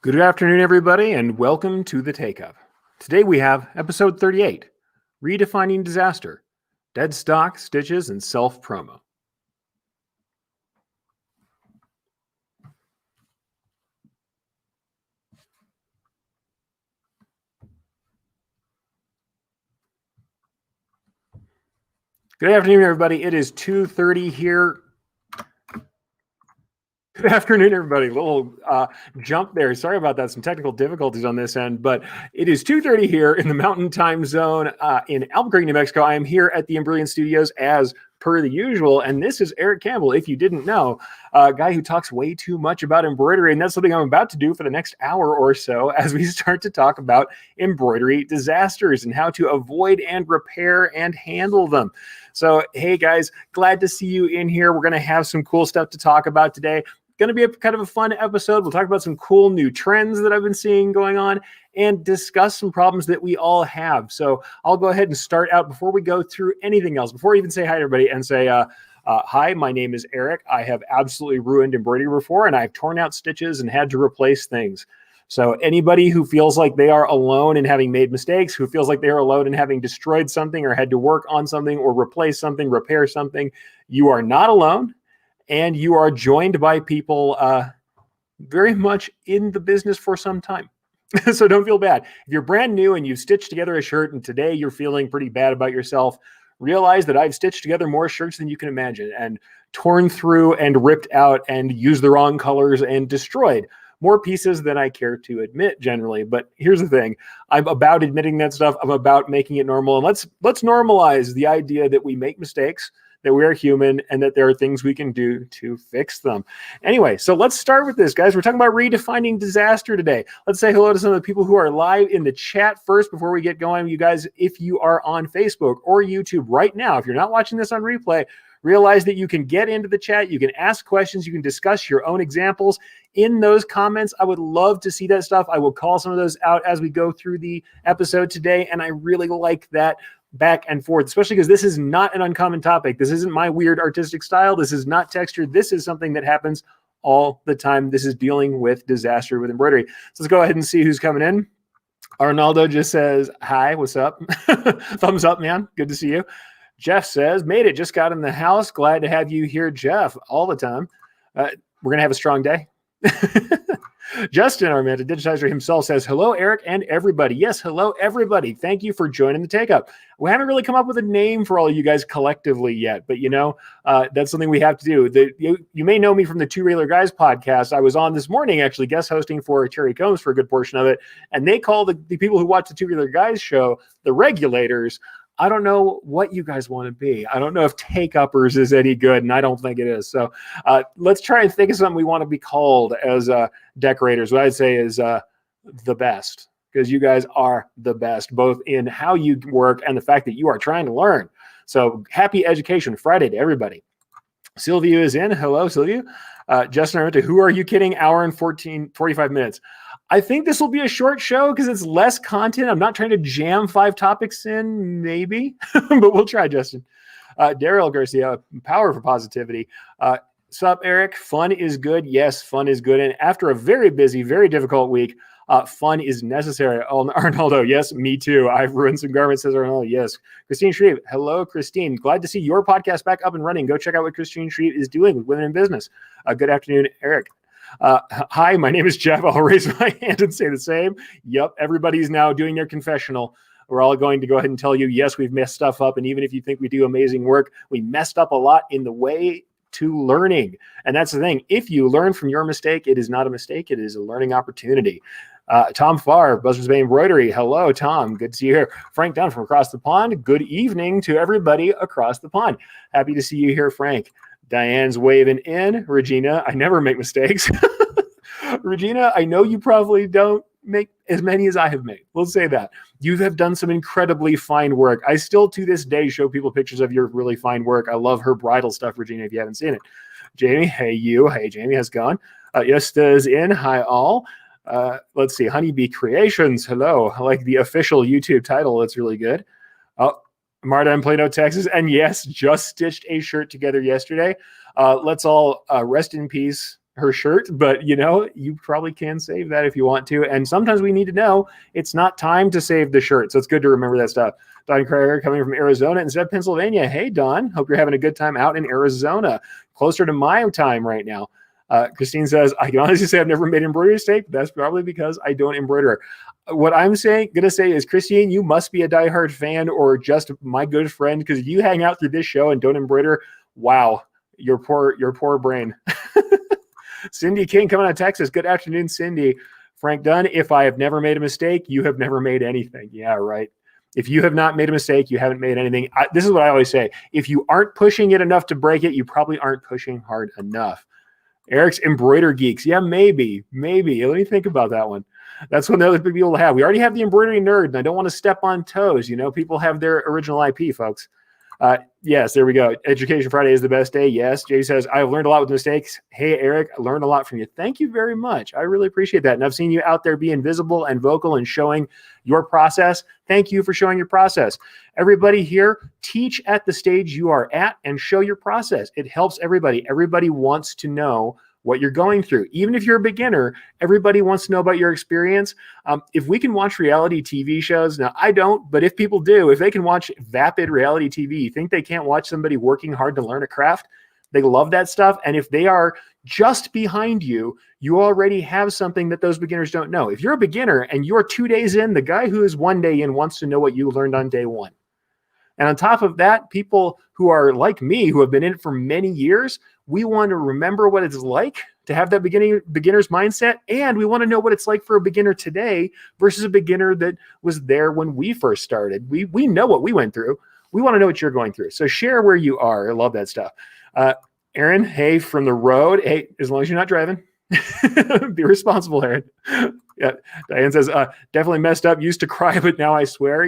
Good afternoon, everybody, and welcome to the Takeup. Today we have episode 38, Redefining Disaster, Dead Stock, Stitches, and Self-Promo. Good afternoon, everybody. It is 2:30 here. Good afternoon, everybody. Little jump there. Sorry about that. Some technical difficulties on this end, but it is 2:30 here in the Mountain Time Zone in Albuquerque, New Mexico. I am here at the Embrilliant Studios as per the usual, and this is Eric Campbell, if you didn't know, a guy who talks way too much about embroidery, and that's something I'm about to do for the next hour or so as we start to talk about embroidery disasters and how to avoid and repair and handle them. So, hey guys, glad to see you in here. We're going to have some cool stuff to talk about today. Going to be a kind of a fun episode. We'll talk about some cool new trends that I've been seeing going on and discuss some problems that we all have. So I'll go ahead and start out before we go through anything else, before I even say hi to everybody and say, hi, my name is Eric. I have absolutely ruined embroidery before, and I've torn out stitches and had to replace things. So anybody who feels like they are alone in having made mistakes, who feels like they are alone in having destroyed something or had to work on something or replace something, repair something, you are not alone. And you are joined by people very much in the business for some time. So don't feel bad. If you're brand new and you've stitched together a shirt and today you're feeling pretty bad about yourself, realize that I've stitched together more shirts than you can imagine and torn through and ripped out and used the wrong colors and destroyed more pieces than I care to admit generally. But here's the thing. I'm about admitting that stuff. I'm about making it normal. And let's normalize the idea that we make mistakes, that we are human, and that there are things we can do to fix them. Anyway, so let's start with this, guys. We're talking about redefining disaster today. Let's say hello to some of the people who are live in the chat first before we get going. You guys, if you are on Facebook or YouTube right now, if you're not watching this on replay, realize that you can get into the chat, you can ask questions, you can discuss your own examples in those comments. I would love to see that stuff. I will call some of those out as we go through the episode today, and I really like that back and forth, especially because this is not an uncommon topic. This isn't my weird artistic style. This is not texture. This is something that happens all the time. This is dealing with disaster with embroidery. So let's go ahead and see who's coming in. Arnaldo just says, hi, what's up? Thumbs up, man. Good to see you. Jeff says, made it. Just got in the house. Glad to have you here, Jeff, all the time. We're going to have a strong day. Justin, our man, digitizer himself, says, hello, Eric and everybody. Yes, hello, everybody. Thank you for joining the Takeup. We haven't really come up with a name for all of you guys collectively yet, but that's something we have to do. You may know me from the Two Regular Guys podcast. I was on this morning, actually, guest hosting for Terry Combs for a good portion of it, and they call the people who watch the Two Regular Guys show the regulators. I don't know what you guys want to be. I don't know if Take-Uppers is any good, and I don't think it is. So let's try and think of something we want to be called as decorators. What I'd say is the best, because you guys are the best, both in how you work and the fact that you are trying to learn. So happy Education Friday to everybody. Sylvia is in. Hello, Sylvia. Justin, who are you kidding? Hour and 45 minutes. I think this will be a short show because it's less content. I'm not trying to jam 5 topics in, maybe, but we'll try, Justin. Daryl Garcia, Power for Positivity. Sup, Eric? Fun is good. Yes, fun is good. And after a very busy, very difficult week, fun is necessary. Oh, Arnaldo, yes, me too. I've ruined some garments, says Arnaldo. Yes. Christine Shreve, hello, Christine. Glad to see your podcast back up and running. Go check out what Christine Shreve is doing with Women in Business. Good afternoon, Eric. Hi, my name is Jeff. I'll raise my hand and say the same. Yep, everybody's now doing their confessional. We're all going to go ahead and tell you, yes, we've messed stuff up. And even if you think we do amazing work, we messed up a lot in the way to learning. And that's the thing. If you learn from your mistake, it is not a mistake. It is a learning opportunity. Tom Farr, Buzzards Bay Embroidery. Hello, Tom. Good to see you here. Frank Dunn from across the pond. Good evening to everybody across the pond. Happy to see you here, Frank. Diane's waving in. Regina, I never make mistakes. Regina, I know you probably don't make as many as I have made. We'll say that. You have done some incredibly fine work. I still, to this day, show people pictures of your really fine work. I love her bridal stuff, Regina, if you haven't seen it. Jamie, hey, you. Hey, Jamie, how's it going? Yosta's in. Hi, all. Let's see. Honeybee Creations. Hello. I like the official YouTube title. That's really good. Oh, Marta in Plano, Texas. And yes, just stitched a shirt together yesterday. Let's all rest in peace her shirt, but you probably can save that if you want to. And sometimes we need to know it's not time to save the shirt. So it's good to remember that stuff. Don Krager coming from Arizona instead of Pennsylvania. Hey, Don, hope you're having a good time out in Arizona, closer to my time right now. Christine says, I can honestly say I've never made embroidery mistake. That's probably because I don't embroider. What I'm gonna say is, Christine, you must be a diehard fan or just my good friend, because you hang out through this show and don't embroider. Wow, your poor brain. Cindy King coming out of Texas. Good afternoon, Cindy. Frank Dunn, if I have never made a mistake, you have never made anything. Yeah, right. If you have not made a mistake, you haven't made anything. This is what I always say. If you aren't pushing it enough to break it, you probably aren't pushing hard enough. Eric's embroider geeks. Yeah, maybe. Let me think about that one. That's one the other big people have. We already have the embroidery nerd, and I don't want to step on toes. People have their original IP, folks. Yes, there we go. Education Friday is the best day. Yes. Jay says, I've learned a lot with mistakes. Hey, Eric, I learned a lot from you. Thank you very much. I really appreciate that. And I've seen you out there being visible and vocal and showing your process. Thank you for showing your process. Everybody here, teach at the stage you are at and show your process. It helps everybody. Everybody wants to know what you're going through. Even if you're a beginner, everybody wants to know about your experience. If we can watch reality TV shows, now I don't, but if people do, if they can watch vapid reality TV, you think they can't watch somebody working hard to learn a craft? They love that stuff. And if they are just behind you, you already have something that those beginners don't know. If you're a beginner and you're 2 days in, the guy who is 1 day in wants to know what you learned on day one. And on top of that, people who are like me, who have been in it for many years, we want to remember what it's like to have that beginner's mindset. And we want to know what it's like for a beginner today versus a beginner that was there when we first started. We know what we went through. We want to know what you're going through. So share where you are. I love that stuff. Aaron, hey, from the road. Hey, as long as you're not driving, be responsible, Aaron. Yeah, Diane says, definitely messed up. Used to cry, but now I swear,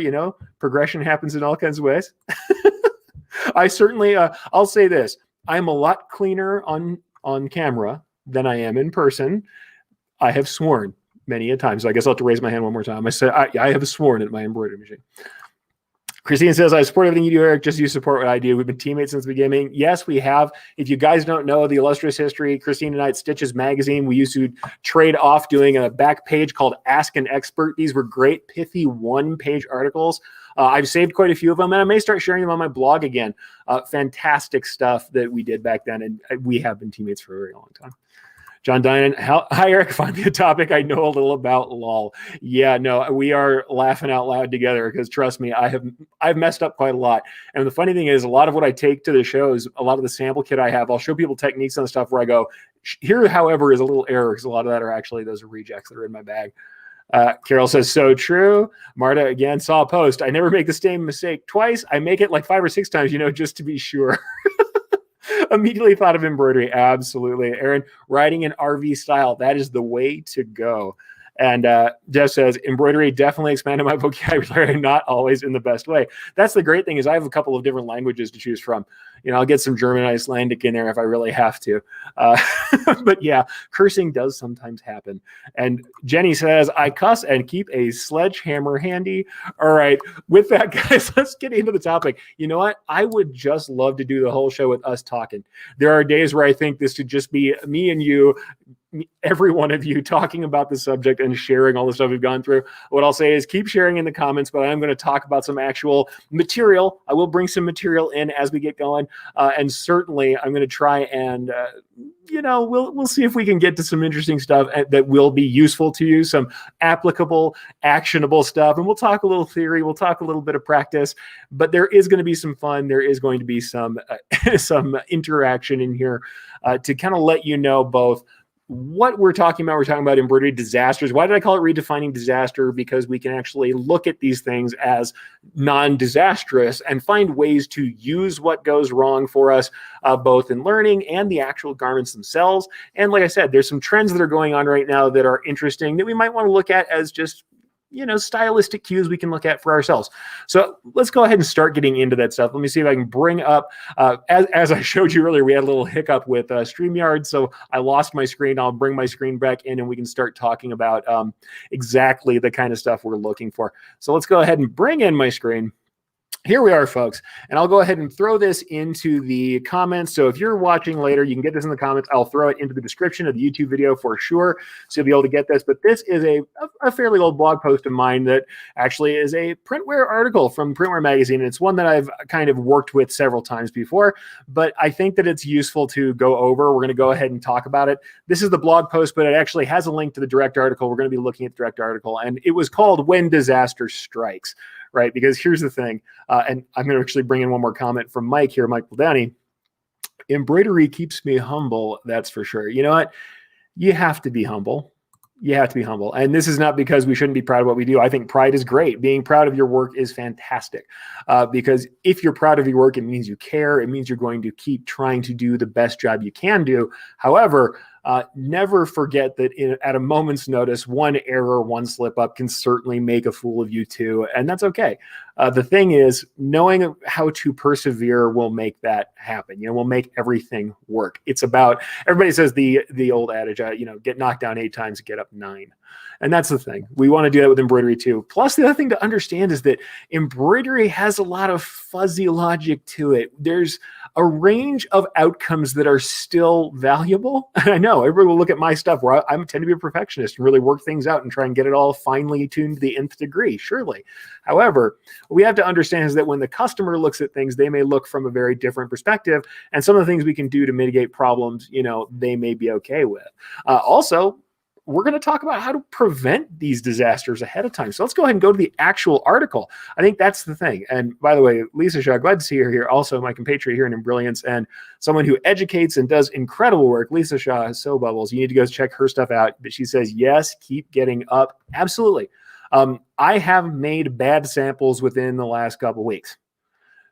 progression happens in all kinds of ways. I certainly, I'll say this. I'm a lot cleaner on camera than I am in person. I have sworn many a time. So I guess I'll have to raise my hand one more time. I said, I have sworn at my embroidery machine. Christine says, I support everything you do, Eric. Just you support what I do. We've been teammates since the beginning. Yes, we have. If you guys don't know the illustrious history, Christine and I at Stitches Magazine, we used to trade off doing a back page called Ask an Expert. These were great, pithy one-page articles. I've saved quite a few of them, and I may start sharing them on my blog again. Fantastic stuff that we did back then, and we have been teammates for a very long time. John Dinan, hi, Eric. Finally a topic I know a little about. Lol. Yeah, no, we are laughing out loud together because trust me, I've messed up quite a lot. And the funny thing is, a lot of what I take to the shows, a lot of the sample kit I have, I'll show people techniques and stuff where I go, here, however, is a little error because a lot of that are actually those are rejects that are in my bag. Carol says, so true. Marta, again, saw a post. I never make the same mistake twice. I make it like 5 or 6 times, just to be sure. Immediately thought of embroidery. Absolutely. Aaron, writing in RV style. That is the way to go. And Jeff says, embroidery definitely expanded my vocabulary, not always in the best way. That's the great thing is I have a couple of different languages to choose from. I'll get some German, Icelandic in there if I really have to. But yeah, cursing does sometimes happen. And Jenny says, I cuss and keep a sledgehammer handy. All right. With that, guys, let's get into the topic. You know what? I would just love to do the whole show with us talking. There are days where I think this should just be me and you, every one of you talking about the subject and sharing all the stuff we've gone through. What I'll say is keep sharing in the comments, but I'm going to talk about some actual material. I will bring some material in as we get going. And certainly I'm going to try and, we'll see if we can get to some interesting stuff that will be useful to you, some applicable, actionable stuff. And we'll talk a little theory. We'll talk a little bit of practice, but there is going to be some fun. There is going to be some interaction in here to kind of let you know both what we're talking about. We're talking about embroidery disasters. Why did I call it redefining disaster? Because we can actually look at these things as non-disastrous and find ways to use what goes wrong for us, both in learning and the actual garments themselves. And like I said, there's some trends that are going on right now that are interesting that we might want to look at as just stylistic cues we can look at for ourselves. So let's go ahead and start getting into that stuff. Let me see if I can bring up, as I showed you earlier, we had a little hiccup with StreamYard, so I lost my screen. I'll bring my screen back in and we can start talking about exactly the kind of stuff we're looking for. So let's go ahead and bring in my screen. here we are, folks, and I'll go ahead and throw this into the comments. So if you're watching later, you can get this in the comments. I'll throw it into the description of the YouTube video for sure, so you'll be able to get this. But this is a fairly old blog post of mine that actually is a printwear article from Printwear Magazine. It's one that I've kind of worked with several times before, but I think that it's useful to go over. We're going to go ahead and talk about it. This is the blog post, but it actually has a link to the direct article. We're going to be looking at the direct article, and it was called When Disaster Strikes. Right, because here's the thing, and I'm going to actually bring in one more comment from Mike here, Mike Downey. Embroidery keeps me humble, that's for sure. You know what? You have to be humble. You have to be humble. And this is not because we shouldn't be proud of what we do. I think pride is great. Being proud of your work is fantastic, because if you're proud of your work, it means you care. It means you're going to keep trying to do the best job you can do. However, never forget that at a moment's notice, one error, one slip up can certainly make a fool of you too. And that's okay. The thing is, knowing how to persevere will make that happen. Will make everything work. It's about, everybody says the old adage, get knocked down 8 times, get up 9. And that's the thing. We want to do that with embroidery too. Plus, the other thing to understand is that embroidery has a lot of fuzzy logic to it. There's a range of outcomes that are still valuable. And I know everybody will look at my stuff where I tend to be a perfectionist and really work things out and try and get it all finely tuned to the nth degree, surely. However, what we have to understand is that when the customer looks at things, they may look from a very different perspective. And some of the things we can do to mitigate problems, they may be okay with. Also, we're going to talk about how to prevent these disasters ahead of time. So let's go ahead and go to the actual article. I think that's the thing. And by the way, Lisa Shaw, glad to see her here. Also, my compatriot here in Embrilliance and someone who educates and does incredible work. Lisa Shaw is so bubbles. You need to go check her stuff out. But she says, yes, keep getting up. Absolutely. I have made bad samples within the last couple of weeks.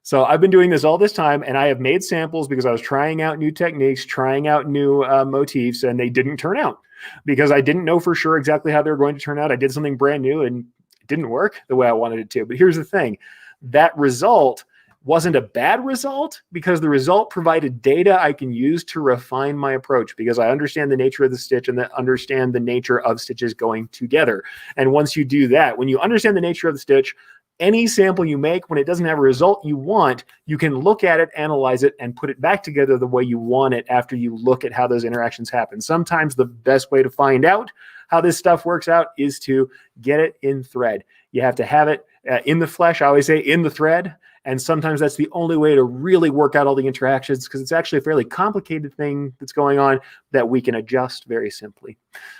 So I've been doing this all this time, and I have made samples because I was trying out new techniques, trying out new motifs, and they didn't turn out because I didn't know for sure exactly how they were going to turn out. I did something brand new, and it didn't work the way I wanted it to. But here's the thing. That result wasn't a bad result because the result provided data I can use to refine my approach because I understand the nature of the stitch and understand the nature of stitches going together. And once you do that, when you understand the nature of the stitch, any sample you make, when it doesn't have a result you want, you can look at it, analyze it, and put it back together the way you want it after you look at how those interactions happen. Sometimes the best way to find out how this stuff works out is to get it in thread. You have to have it in the flesh. I always say in the thread. And sometimes that's the only way to really work out all the interactions because it's actually a fairly complicated thing that's going on that we can adjust very simply.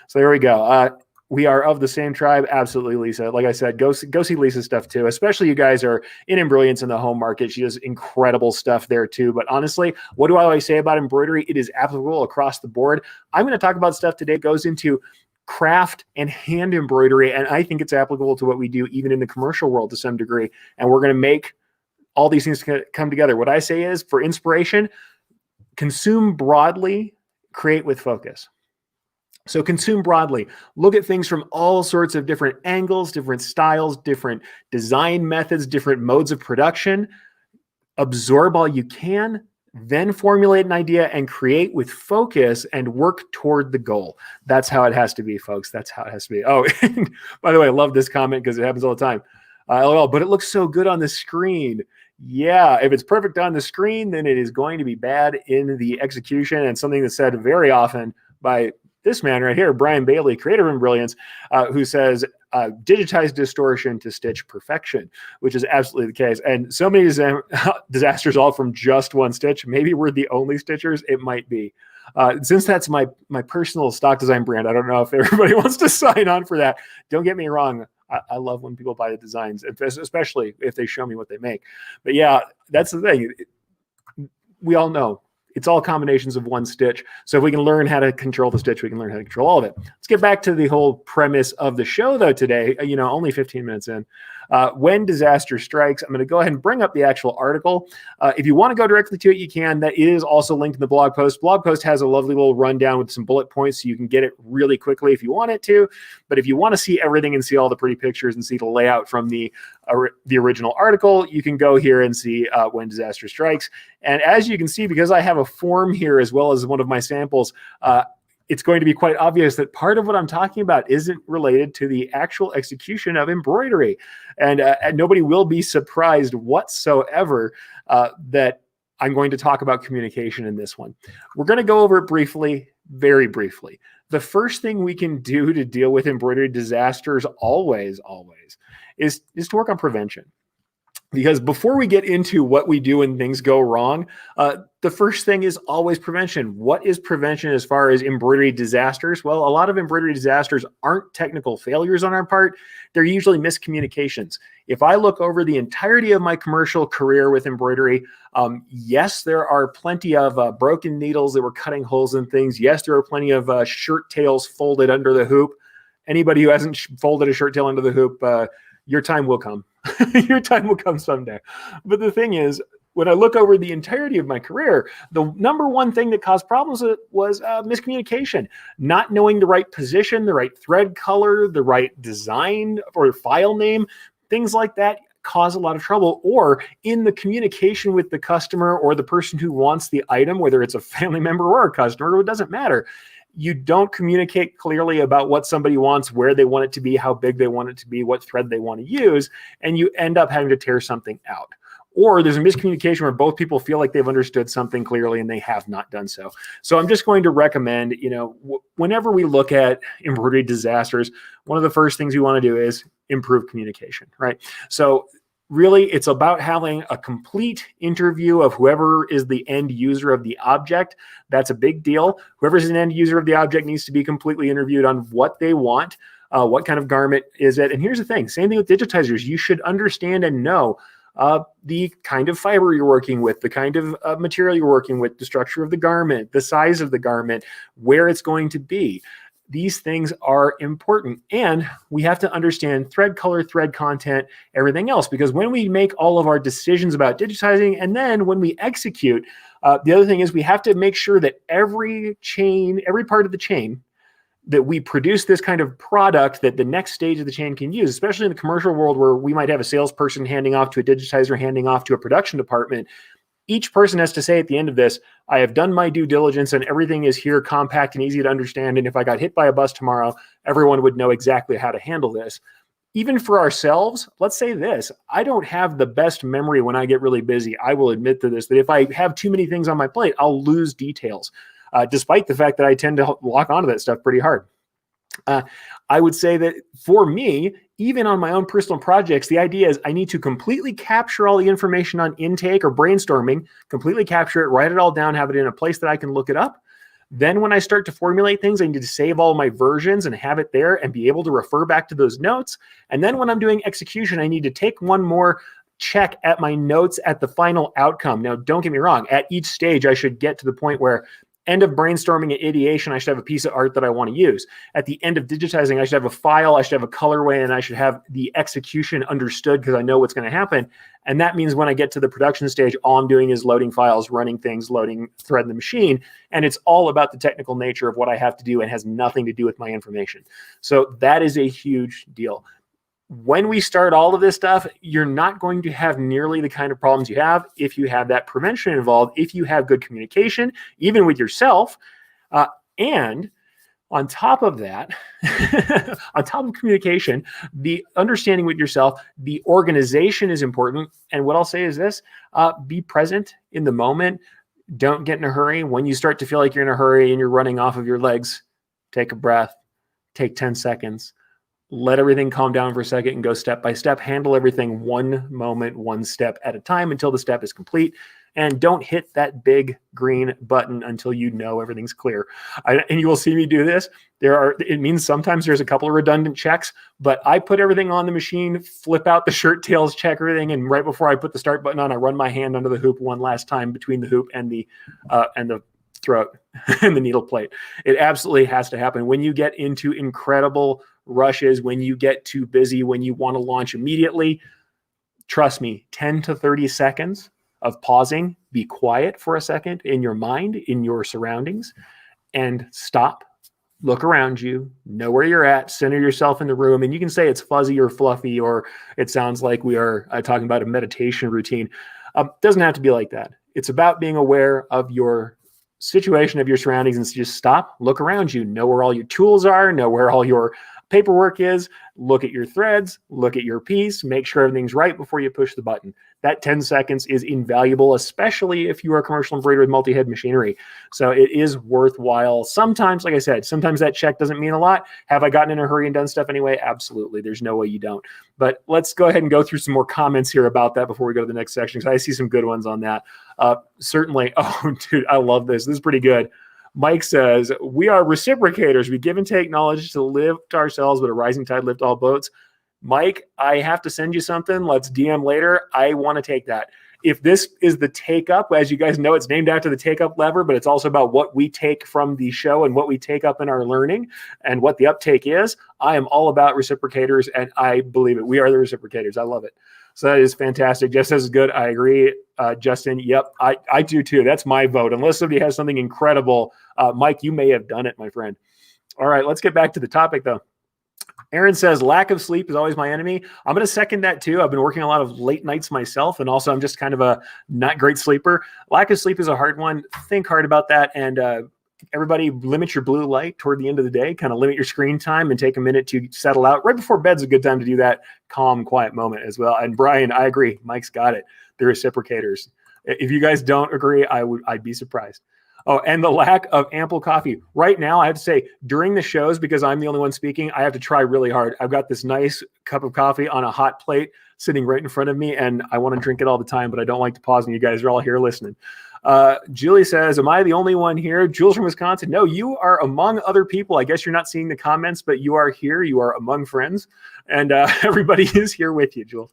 So there we go. We are of the same tribe. Absolutely, Lisa. Like I said, go see Lisa's stuff too, especially you guys are in Embrilliance in the home market. She does incredible stuff there too. But honestly, what do I always say about embroidery? It is applicable across the board. I'm going to talk about stuff today that goes into craft and hand embroidery. And I think it's applicable to what we do even in the commercial world to some degree. And we're going to make all these things come together. What I say is for inspiration, consume broadly, create with focus. So consume broadly. Look at things from all sorts of different angles, different styles, different design methods, different modes of production. Absorb all you can, then formulate an idea and create with focus and work toward the goal. That's how it has to be, folks. That's how it has to be. Oh, and by the way, I love this comment because it happens all the time. LOL, but it looks so good on the screen. Yeah, if it's perfect on the screen, then it is going to be bad in the execution. And something that's said very often by this man right here, Brian Bailey, creator of Embrilliance, who says, digitize distortion to stitch perfection, which is absolutely the case. And so many disasters all from just one stitch. Maybe we're the only stitchers. It might be. Since that's my personal stock design brand, I don't know if everybody wants to sign on for that. Don't get me wrong. I love when people buy the designs, especially if they show me what they make. But yeah, that's the thing. We all know it's all combinations of one stitch. So if we can learn how to control the stitch, we can learn how to control all of it. Let's get back to the whole premise of the show, though, today, only 15 minutes in. When disaster strikes, I'm going to go ahead and bring up the actual article. If you want to go directly to it, you can. That is also linked in the blog post. Blog post has a lovely little rundown with some bullet points so you can get it really quickly if you want it to. But if you want to see everything and see all the pretty pictures and see the layout from the original article, you can go here and see when disaster strikes. And as you can see, because I have a form here as well as one of my samples, it's going to be quite obvious that part of what I'm talking about isn't related to the actual execution of embroidery. And nobody will be surprised whatsoever that I'm going to talk about communication in this one. We're going to go over it briefly, very briefly. The first thing we can do to deal with embroidery disasters always is to work on prevention. Because before we get into what we do when things go wrong, the first thing is always prevention. What is prevention as far as embroidery disasters? Well, a lot of embroidery disasters aren't technical failures on our part. They're usually miscommunications. If I look over the entirety of my commercial career with embroidery, yes, there are plenty of broken needles that were cutting holes in things. Yes, there are plenty of shirt tails folded under the hoop. Anybody who hasn't folded a shirt tail under the hoop, your time will come. Your time will come someday. But the thing is, when I look over the entirety of my career, the number one thing that caused problems was miscommunication. Not knowing the right position, the right thread color, the right design or file name, things like that cause a lot of trouble. Or in the communication with the customer or the person who wants the item, whether it's a family member or a customer, it doesn't matter. You don't communicate clearly about what somebody wants, where they want it to be, how big they want it to be, what thread they want to use, and you end up having to tear something out. Or there's a miscommunication where both people feel like they've understood something clearly and they have not done so. So I'm just going to recommend, whenever we look at embroidery disasters, one of the first things we want to do is improve communication, right? So really, it's about having a complete interview of whoever is the end user of the object. That's a big deal. Whoever's an end user of the object needs to be completely interviewed on what they want, what kind of garment is it. And here's the thing, same thing with digitizers. You should understand and know the kind of fiber you're working with, the kind of material you're working with, the structure of the garment, the size of the garment, where it's going to be. These things are important, and we have to understand thread color, thread content, everything else, because when we make all of our decisions about digitizing and then when we execute, the other thing is we have to make sure that every part of the chain that we produce this kind of product that the next stage of the chain can use, especially in the commercial world where we might have a salesperson handing off to a digitizer, handing off to a production department. Each person has to say at the end of this, I have done my due diligence and everything is here compact and easy to understand. And if I got hit by a bus tomorrow, everyone would know exactly how to handle this. Even for ourselves, let's say this, I don't have the best memory when I get really busy. I will admit to this, that if I have too many things on my plate, I'll lose details, despite the fact that I tend to lock onto that stuff pretty hard. I would say that for me, even on my own personal projects, the idea is I need to completely capture all the information on intake or brainstorming, completely capture it, write it all down, have it in a place that I can look it up. Then when I start to formulate things, I need to save all my versions and have it there and be able to refer back to those notes. And then when I'm doing execution, I need to take one more check at my notes at the final outcome. Now, don't get me wrong. At each stage, I should get to the point where end of brainstorming and ideation, I should have a piece of art that I want to use. At the end of digitizing, I should have a file, I should have a colorway, and I should have the execution understood because I know what's going to happen. And that means when I get to the production stage, all I'm doing is loading files, running things, loading thread in the machine. And it's all about the technical nature of what I have to do and has nothing to do with my information. So that is a huge deal. When we start all of this stuff, you're not going to have nearly the kind of problems you have if you have that prevention involved, if you have good communication, even with yourself. And on top of that, on top of communication, the understanding with yourself, the organization is important. And what I'll say is this, be present in the moment. Don't get in a hurry. When you start to feel like you're in a hurry and you're running off of your legs, take a breath, take 10 seconds. Let everything calm down for a second and go step by step. Handle everything one moment, one step at a time until the step is complete. And don't hit that big green button until you know everything's clear. And you will see me do this. It means sometimes there's a couple of redundant checks, but I put everything on the machine, flip out the shirt tails, check everything, and right before I put the start button on, I run my hand under the hoop one last time between the hoop and the throat and the needle plate. It absolutely has to happen. When you get into incredible rushes, when you get too busy, when you want to launch immediately, trust me, 10 to 30 seconds of pausing, be quiet for a second in your mind, in your surroundings, and stop, look around you, know where you're at, center yourself in the room. And you can say it's fuzzy or fluffy, or it sounds like we are talking about a meditation routine. Doesn't have to be like that. It's about being aware of your situation of your surroundings and just stop, look around you, know where all your tools are, know where all your paperwork is, look at your threads, look at your piece, make sure everything's right before you push the button. That 10 seconds is invaluable, especially if you are a commercial embroiderer with multi-head machinery. So it is worthwhile. Sometimes, like I said, sometimes that check doesn't mean a lot. Have I gotten in a hurry and done stuff anyway? Absolutely. There's no way you don't. But let's go ahead and go through some more comments here about that before we go to the next section, because I see some good ones on that. Certainly. Oh, dude, I love this. This is pretty good. Mike says, we are reciprocators. We give and take knowledge to lift ourselves, but a rising tide lift all boats. Mike, I have to send you something. Let's DM later. I want to take that. If this is the Takeup, as you guys know, it's named after the Takeup lever, but it's also about what we take from the show and what we take up in our learning and what the uptake is. I am all about reciprocators, and I believe it. We are the reciprocators. I love it. So that is fantastic. Just as good. I agree. Justin, yep, I do too. That's my vote. Unless somebody has something incredible. Mike, you may have done it, my friend. All right, let's get back to the topic, though. Aaron says, lack of sleep is always my enemy. I'm going to second that, too. I've been working a lot of late nights myself, and also I'm just kind of a not great sleeper. Lack of sleep is a hard one. Think hard about that, and everybody limit your blue light toward the end of the day. Kind of limit your screen time and take a minute to settle out. Right before bed's a good time to do that calm, quiet moment as well. And Brian, I agree. Mike's got it. They're reciprocators. If you guys don't agree, I'd be surprised. Oh, and the lack of ample coffee. Right now, I have to say, during the shows, because I'm the only one speaking, I have to try really hard. I've got this nice cup of coffee on a hot plate sitting right in front of me, and I want to drink it all the time, but I don't like to pause when you guys are all here listening. Julie says, am I the only one here? Jules from Wisconsin. No, you are among other people. I guess you're not seeing the comments, but you are here. You are among friends, and everybody is here with you, Jules.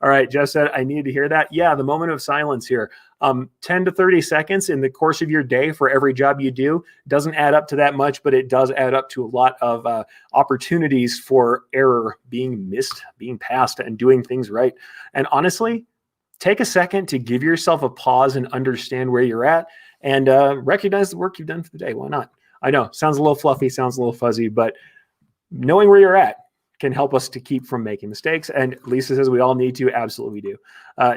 All right, Jeff said, I needed to hear that. Yeah, the moment of silence here. 10 to 30 seconds in the course of your day for every job you do doesn't add up to that much, but it does add up to a lot of opportunities for error being missed, being passed, and doing things right. And honestly, take a second to give yourself a pause and understand where you're at and recognize the work you've done for the day. Why not? I know, sounds a little fluffy, sounds a little fuzzy, but knowing where you're at can help us to keep from making mistakes. And Lisa says we all need to. Absolutely do.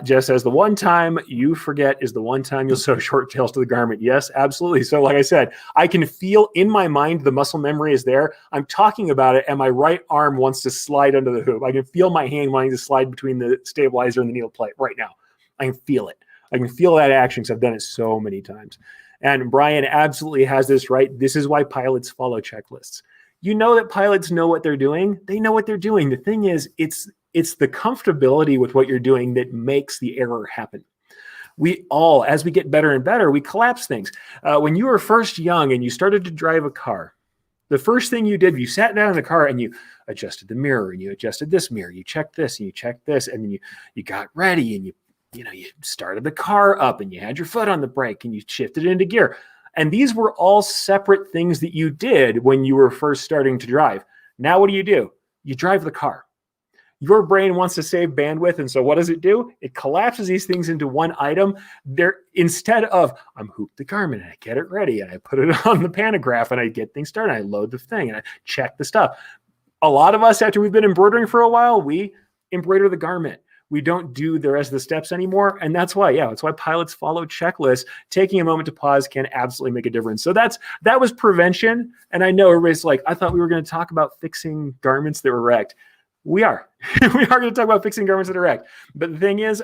Jeff says the one time you forget is the one time you'll sew short tails to the garment. Yes, absolutely. So like I said, I can feel in my mind the muscle memory is there. I'm talking about it and my right arm wants to slide under the hoop. I can feel my hand wanting to slide between the stabilizer and the needle plate right now. I can feel it. I can feel that action because I've done it so many times. And Brian absolutely has this right. This is why pilots follow checklists. You know that pilots know what they're doing. They know what they're doing. The thing is, it's the comfortability with what you're doing that makes the error happen. We all, as we get better and better, we collapse things. When you were first young and you started to drive a car, the first thing you did, you sat down in the car and you adjusted the mirror and you adjusted this mirror. You checked this and you checked this, and then you got ready and you started the car up and you had your foot on the brake and you shifted it into gear. And these were all separate things that you did when you were first starting to drive. Now what do? You drive the car. Your brain wants to save bandwidth, and so what does it do? It collapses these things into one item. Instead of, I'm hooped the garment, and I get it ready, and I put it on the pantograph, and I get things started, and I load the thing, and I check the stuff. A lot of us, after we've been embroidering for a while, we embroider the garment. We don't do the rest of the steps anymore. And that's why, that's why pilots follow checklists. Taking a moment to pause can absolutely make a difference. So that was prevention. And I know everybody's like, I thought we were going to talk about fixing garments that were wrecked. We are. We are going to talk about fixing garments that are wrecked. But the thing is,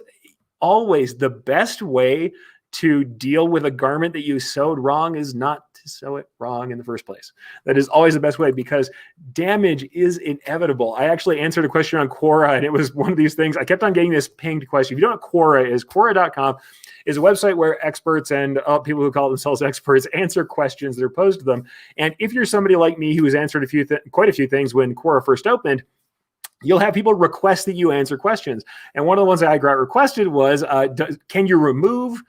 always the best way to deal with a garment that you sewed wrong is not to sew it wrong in the first place. That is always the best way because damage is inevitable. I actually answered a question on Quora, and it was one of these things. I kept on getting this pinged question. If you don't know what Quora is, Quora.com is a website where experts and people who call themselves experts answer questions that are posed to them. And if you're somebody like me who has answered quite a few things when Quora first opened, you'll have people request that you answer questions. And one of the ones that I got requested was, can you remove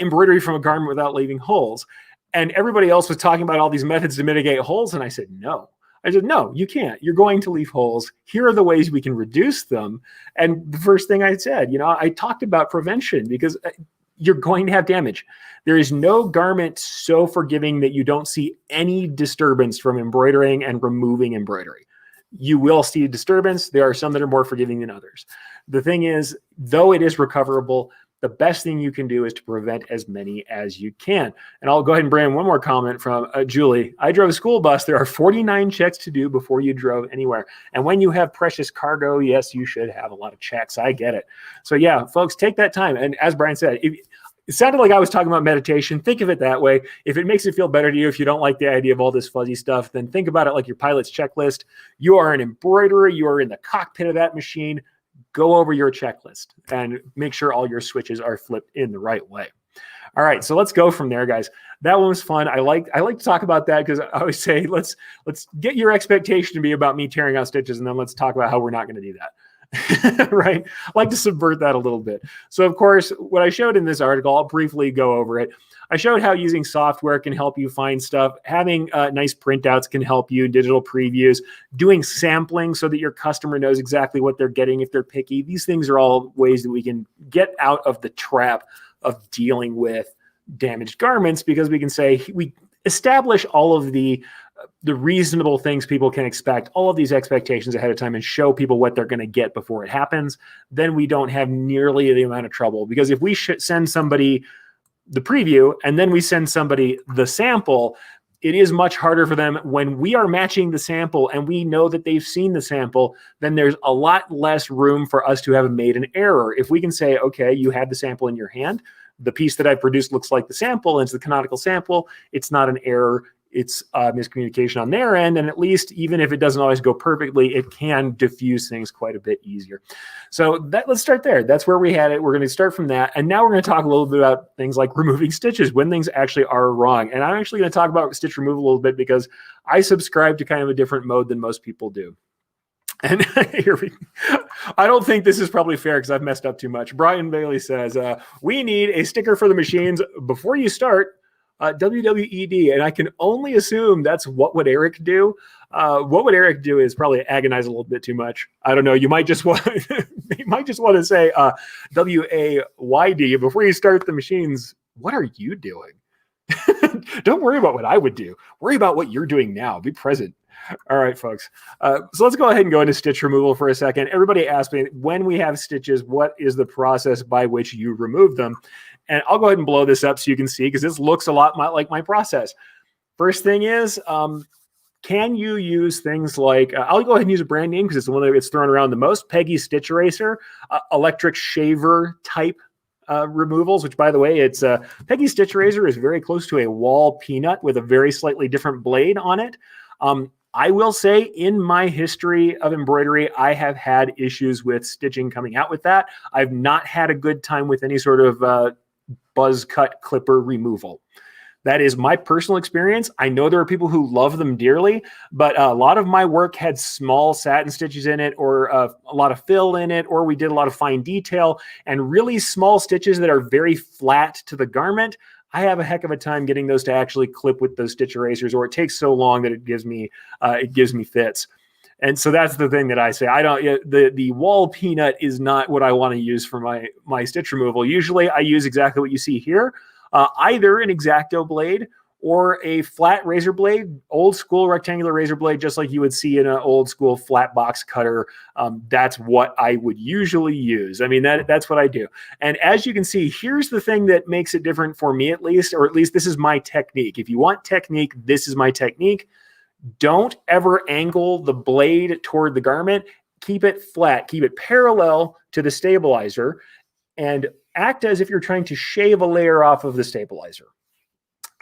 embroidery from a garment without leaving holes? And everybody else was talking about all these methods to mitigate holes. And I said, no. I said, no, you can't. You're going to leave holes. Here are the ways we can reduce them. And the first thing I said, I talked about prevention because you're going to have damage. There is no garment so forgiving that you don't see any disturbance from embroidering and removing embroidery. You will see disturbance. There are some that are more forgiving than others. The thing is, though it is recoverable, the best thing you can do is to prevent as many as you can. And I'll go ahead and bring in one more comment from Julie. I drove a school bus. There are 49 checks to do before you drove anywhere. And when you have precious cargo, yes, you should have a lot of checks. I get it. So yeah, folks, take that time. And as Brian said, it sounded like I was talking about meditation. Think of it that way. If it makes it feel better to you, if you don't like the idea of all this fuzzy stuff, then think about it like your pilot's checklist. You are an embroiderer. You are in the cockpit of that machine. Go over your checklist and make sure all your switches are flipped in the right way. All right, so let's go from there, guys. That one was fun. I like to talk about that because I always say let's get your expectation to be about me tearing out stitches, and then let's talk about how we're not going to do that. Right? I like to subvert that a little bit. So, of course, what I showed in this article, I'll briefly go over it. I showed how using software can help you find stuff. Having nice printouts can help you, digital previews, doing sampling so that your customer knows exactly what they're getting if they're picky. These things are all ways that we can get out of the trap of dealing with damaged garments, because we can say we establish all of the reasonable things people can expect, all of these expectations ahead of time, and show people what they're going to get before it happens. Then we don't have nearly the amount of trouble, because if we should send somebody the preview and then we send somebody the sample, it is much harder for them when we are matching the sample and we know that they've seen the sample. Then there's a lot less room for us to have made an error. If we can say, okay, you had the sample in your hand, the piece that I produced looks like the sample, and it's the canonical sample, it's not an error. It's miscommunication on their end. And at least, even if it doesn't always go perfectly, it can diffuse things quite a bit easier. So let's start there. That's where we had it. We're going to start from that. And now we're going to talk a little bit about things like removing stitches when things actually are wrong. And I'm actually going to talk about stitch removal a little bit because I subscribe to kind of a different mode than most people do. And here I don't think this is probably fair because I've messed up too much. Brian Bailey says, we need a sticker for the machines before you start. WWED, and I can only assume that's what would Eric do. What would Eric do is probably agonize a little bit too much. I don't know. You might just want to say WAYD before you start the machines. What are you doing? Don't worry about what I would do. Worry about what you're doing now. Be present. All right, folks. So let's go ahead and go into stitch removal for a second. Everybody asked me, when we have stitches, what is the process by which you remove them? And I'll go ahead and blow this up so you can see, because this looks a lot like my process. First thing is, can you use things like, I'll go ahead and use a brand name because it's the one that gets thrown around the most, Peggy Stitch Eraser, electric shaver type removals, which, by the way, it's Peggy Stitch Eraser is very close to a wall peanut with a very slightly different blade on it. I will say, in my history of embroidery, I have had issues with stitching coming out with that. I've not had a good time with any sort of buzz cut clipper removal. That is my personal experience. I know there are people who love them dearly, but a lot of my work had small satin stitches in it, or a lot of fill in it, or we did a lot of fine detail and really small stitches that are very flat to the garment. I have a heck of a time getting those to actually clip with those stitch erasers, or it takes so long that it gives me fits. And so that's the thing that I say. I don't, the wall peanut is not what I want to use for my stitch removal. Usually I use exactly what you see here, either an X-Acto blade or a flat razor blade, old school rectangular razor blade, just like you would see in an old school flat box cutter. That's what I would usually use. I mean, that's what I do. And as you can see, here's the thing that makes it different for me, at least, or at least this is my technique. If you want technique, this is my technique. Don't ever angle the blade toward the garment. Keep it flat. Keep it parallel to the stabilizer and act as if you're trying to shave a layer off of the stabilizer.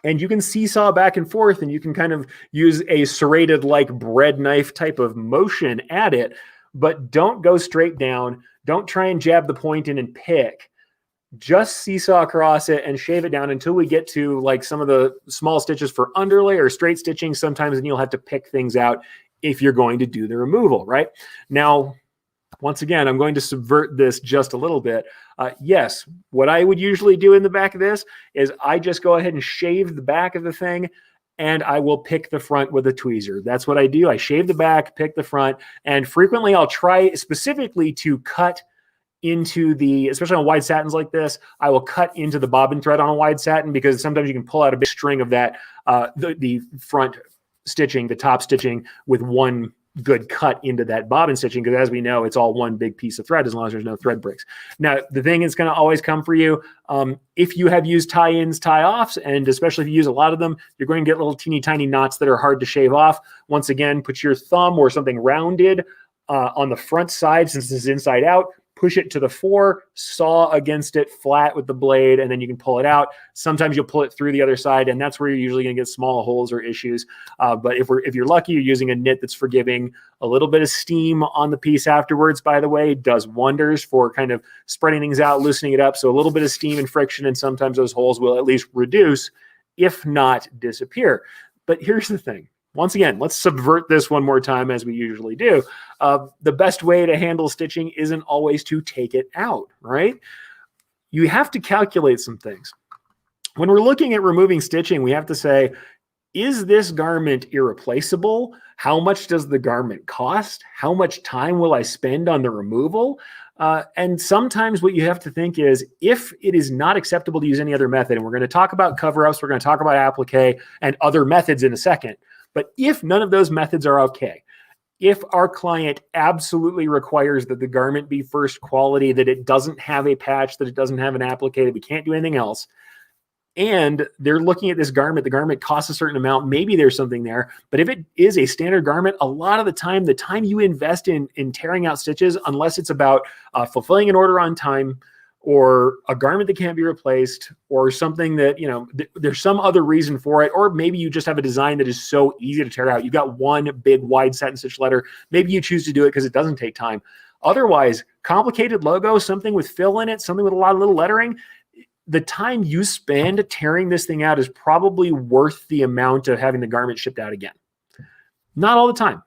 And you can seesaw back and forth, and you can kind of use a serrated like bread knife type of motion at it, but don't go straight down. Don't try and jab the point in and pick. Just seesaw across it and shave it down until we get to like some of the small stitches for underlay or straight stitching sometimes, and you'll have to pick things out if you're going to do the removal, right? Now, once again, I'm going to subvert this just a little bit. Yes, what I would usually do in the back of this is I just go ahead and shave the back of the thing, and I will pick the front with a tweezer. That's what I do. I shave the back, pick the front, and frequently I'll try specifically to cut into the, especially on wide satins like this, I will cut into the bobbin thread on a wide satin, because sometimes you can pull out a big string of that, the front stitching, the top stitching with one good cut into that bobbin stitching, because as we know, it's all one big piece of thread as long as there's no thread breaks. Now, the thing is going to always come for you. If you have used tie-ins, tie-offs, and especially if you use a lot of them, you're going to get little teeny tiny knots that are hard to shave off. Once again, put your thumb or something rounded on the front side, since this is inside out, push it to the fore, saw against it flat with the blade, and then you can pull it out. Sometimes you'll pull it through the other side, and that's where you're usually going to get small holes or issues. But if you're lucky, you're using a knit that's forgiving. A little bit of steam on the piece afterwards, by the way, does wonders for kind of spreading things out, loosening it up. So a little bit of steam and friction, and sometimes those holes will at least reduce, if not disappear. But here's the thing. Once again, let's subvert this one more time as we usually do. The best way to handle stitching isn't always to take it out, right? You have to calculate some things. When we're looking at removing stitching, we have to say, is this garment irreplaceable? How much does the garment cost? How much time will I spend on the removal? And sometimes what you have to think is, if it is not acceptable to use any other method, and we're going to talk about cover-ups, we're going to talk about applique and other methods in a second, but if none of those methods are okay, if our client absolutely requires that the garment be first quality, that it doesn't have a patch, that it doesn't have an applique, that we can't do anything else, and they're looking at this garment, the garment costs a certain amount, maybe there's something there. But if it is a standard garment, a lot of the time you invest in tearing out stitches, unless it's about fulfilling an order on time, or a garment that can't be replaced, or something that, you know, there's some other reason for it, or maybe you just have a design that is so easy to tear out. You've got one big wide satin stitch letter. Maybe you choose to do it because it doesn't take time. Otherwise, complicated logo, something with fill in it, something with a lot of little lettering, the time you spend tearing this thing out is probably worth the amount of having the garment shipped out again. Not all the time.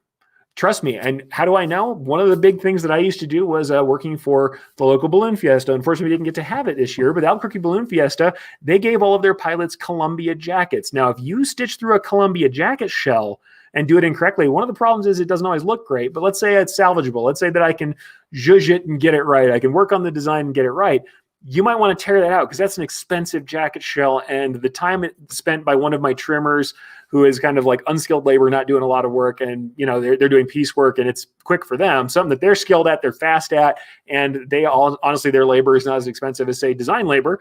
Trust me. And how do I know? One of the big things that I used to do was working for the local balloon fiesta. Unfortunately, we didn't get to have it this year, but the Albuquerque Balloon Fiesta, they gave all of their pilots Columbia jackets. Now, if you stitch through a Columbia jacket shell and do it incorrectly, one of the problems is it doesn't always look great. But let's say it's salvageable. Let's say that I can zhuzh it and get it right. I can work on the design and get it right. You might want to tear that out because that's an expensive jacket shell, and the time it spent by one of my trimmers who is kind of like unskilled labor, not doing a lot of work, and you know they're doing piecework and it's quick for them, something that they're skilled at, they're fast at, and they all honestly their labor is not as expensive as say design labor.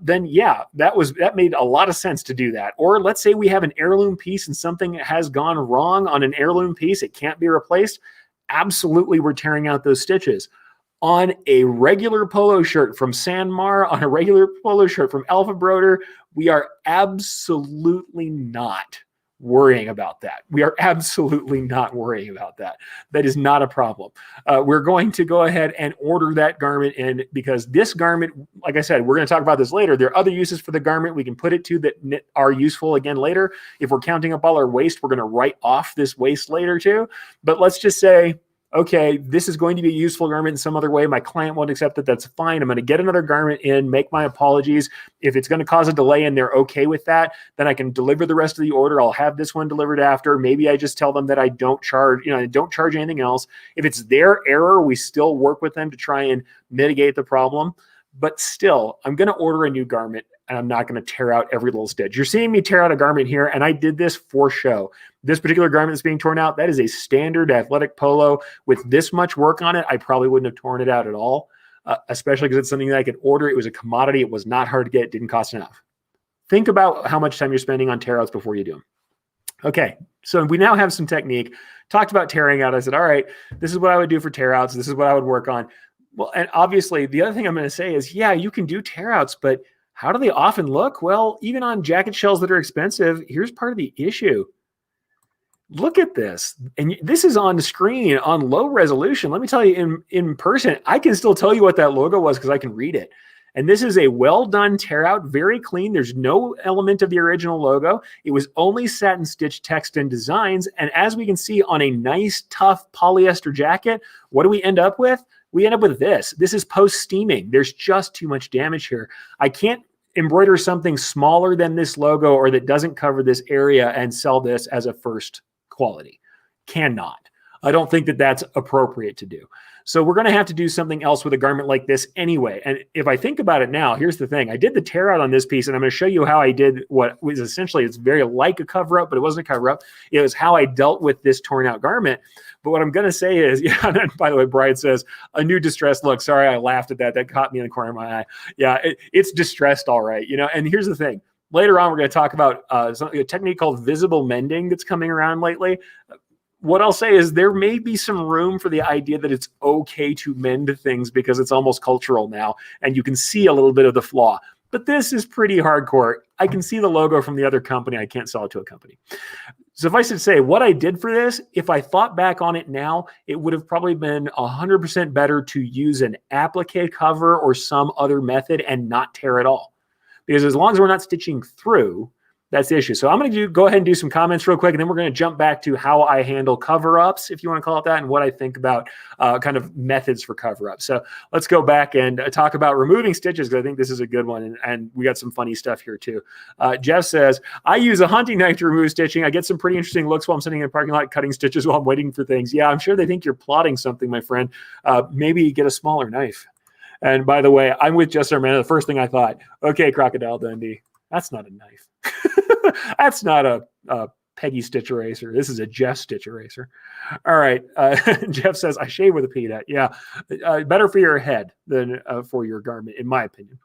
Then yeah, that made a lot of sense to do that. Or let's say we have an heirloom piece and something has gone wrong on an heirloom piece, it can't be replaced. Absolutely, we're tearing out those stitches. On a regular polo shirt from Sanmar, on a regular polo shirt from Alpha Broder, we are absolutely not worrying about that. We are absolutely not worrying about that. That is not a problem. We're going to go ahead and order that garment in, because this garment, like I said, we're going to talk about this later. There are other uses for the garment we can put it to that are useful again later. If we're counting up all our waste, we're going to write off this waste later too. But let's just say, okay, this is going to be a useful garment in some other way. My client won't accept it. That's fine. I'm going to get another garment in, make my apologies. If it's going to cause a delay and they're okay with that, then I can deliver the rest of the order. I'll have this one delivered after. Maybe I just tell them that I don't charge, I don't charge anything else. If it's their error, we still work with them to try and mitigate the problem. But still, I'm going to order a new garment, and I'm not going to tear out every little stitch. You're seeing me tear out a garment here, and I did this for show. This particular garment that's being torn out, that is a standard athletic polo. With this much work on it, I probably wouldn't have torn it out at all, especially because it's something that I could order. It was a commodity. It was not hard to get. It didn't cost enough. Think about how much time you're spending on tear outs before you do them. Okay, so we now have some technique. Talked about tearing out. I said, all right, this is what I would do for tear outs. This is what I would work on. Well, and obviously, the other thing I'm going to say is, yeah, you can do tear outs, but how do they often look? Well, even on jacket shells that are expensive, here's part of the issue. Look at this. And this is on the screen on low resolution. Let me tell you, in person, I can still tell you what that logo was because I can read it. And this is a well-done tear-out, very clean. There's no element of the original logo. It was only satin stitch text and designs. And as we can see on a nice, tough polyester jacket, what do we end up with? We end up with this. This is post-steaming. There's just too much damage here. I can't embroider something smaller than this logo or that doesn't cover this area and sell this as a first quality. Cannot. I don't think that that's appropriate to do. So we're going to have to do something else with a garment like this anyway. And if I think about it now, here's the thing. I did the tear out on this piece, and I'm going to show you how I did what was essentially, it's very like a cover up, but it wasn't a cover up. It was how I dealt with this torn out garment. But what I'm going to say is, yeah, and by the way, Brian says, a new distressed look. Sorry, I laughed at that. That caught me in the corner of my eye. Yeah, it's distressed, all right. And here's the thing. Later on, we're going to talk about a technique called visible mending that's coming around lately. What I'll say is there may be some room for the idea that it's okay to mend things because it's almost cultural now, and you can see a little bit of the flaw. But this is pretty hardcore. I can see the logo from the other company. I can't sell it to a company. Suffice it to say, what I did for this, if I thought back on it now, it would have probably been 100% better to use an applique cover or some other method and not tear at all. Because as long as we're not stitching through, that's the issue. So I'm going to go ahead and do some comments real quick, and then we're going to jump back to how I handle cover-ups, if you want to call it that, and what I think about kind of methods for cover-ups. So let's go back and talk about removing stitches, because I think this is a good one, and we got some funny stuff here too. Jeff says, I use a hunting knife to remove stitching. I get some pretty interesting looks while I'm sitting in the parking lot cutting stitches while I'm waiting for things. Yeah, I'm sure they think you're plotting something, my friend. Maybe get a smaller knife. And by the way, I'm with Jess Armando. The first thing I thought, okay, Crocodile Dundee, that's not a knife. That's not a Peggy stitch eraser. This is a Jeff stitch eraser. All right. Jeff says, I shave with a peanut. Yeah. Better for your head than for your garment, in my opinion.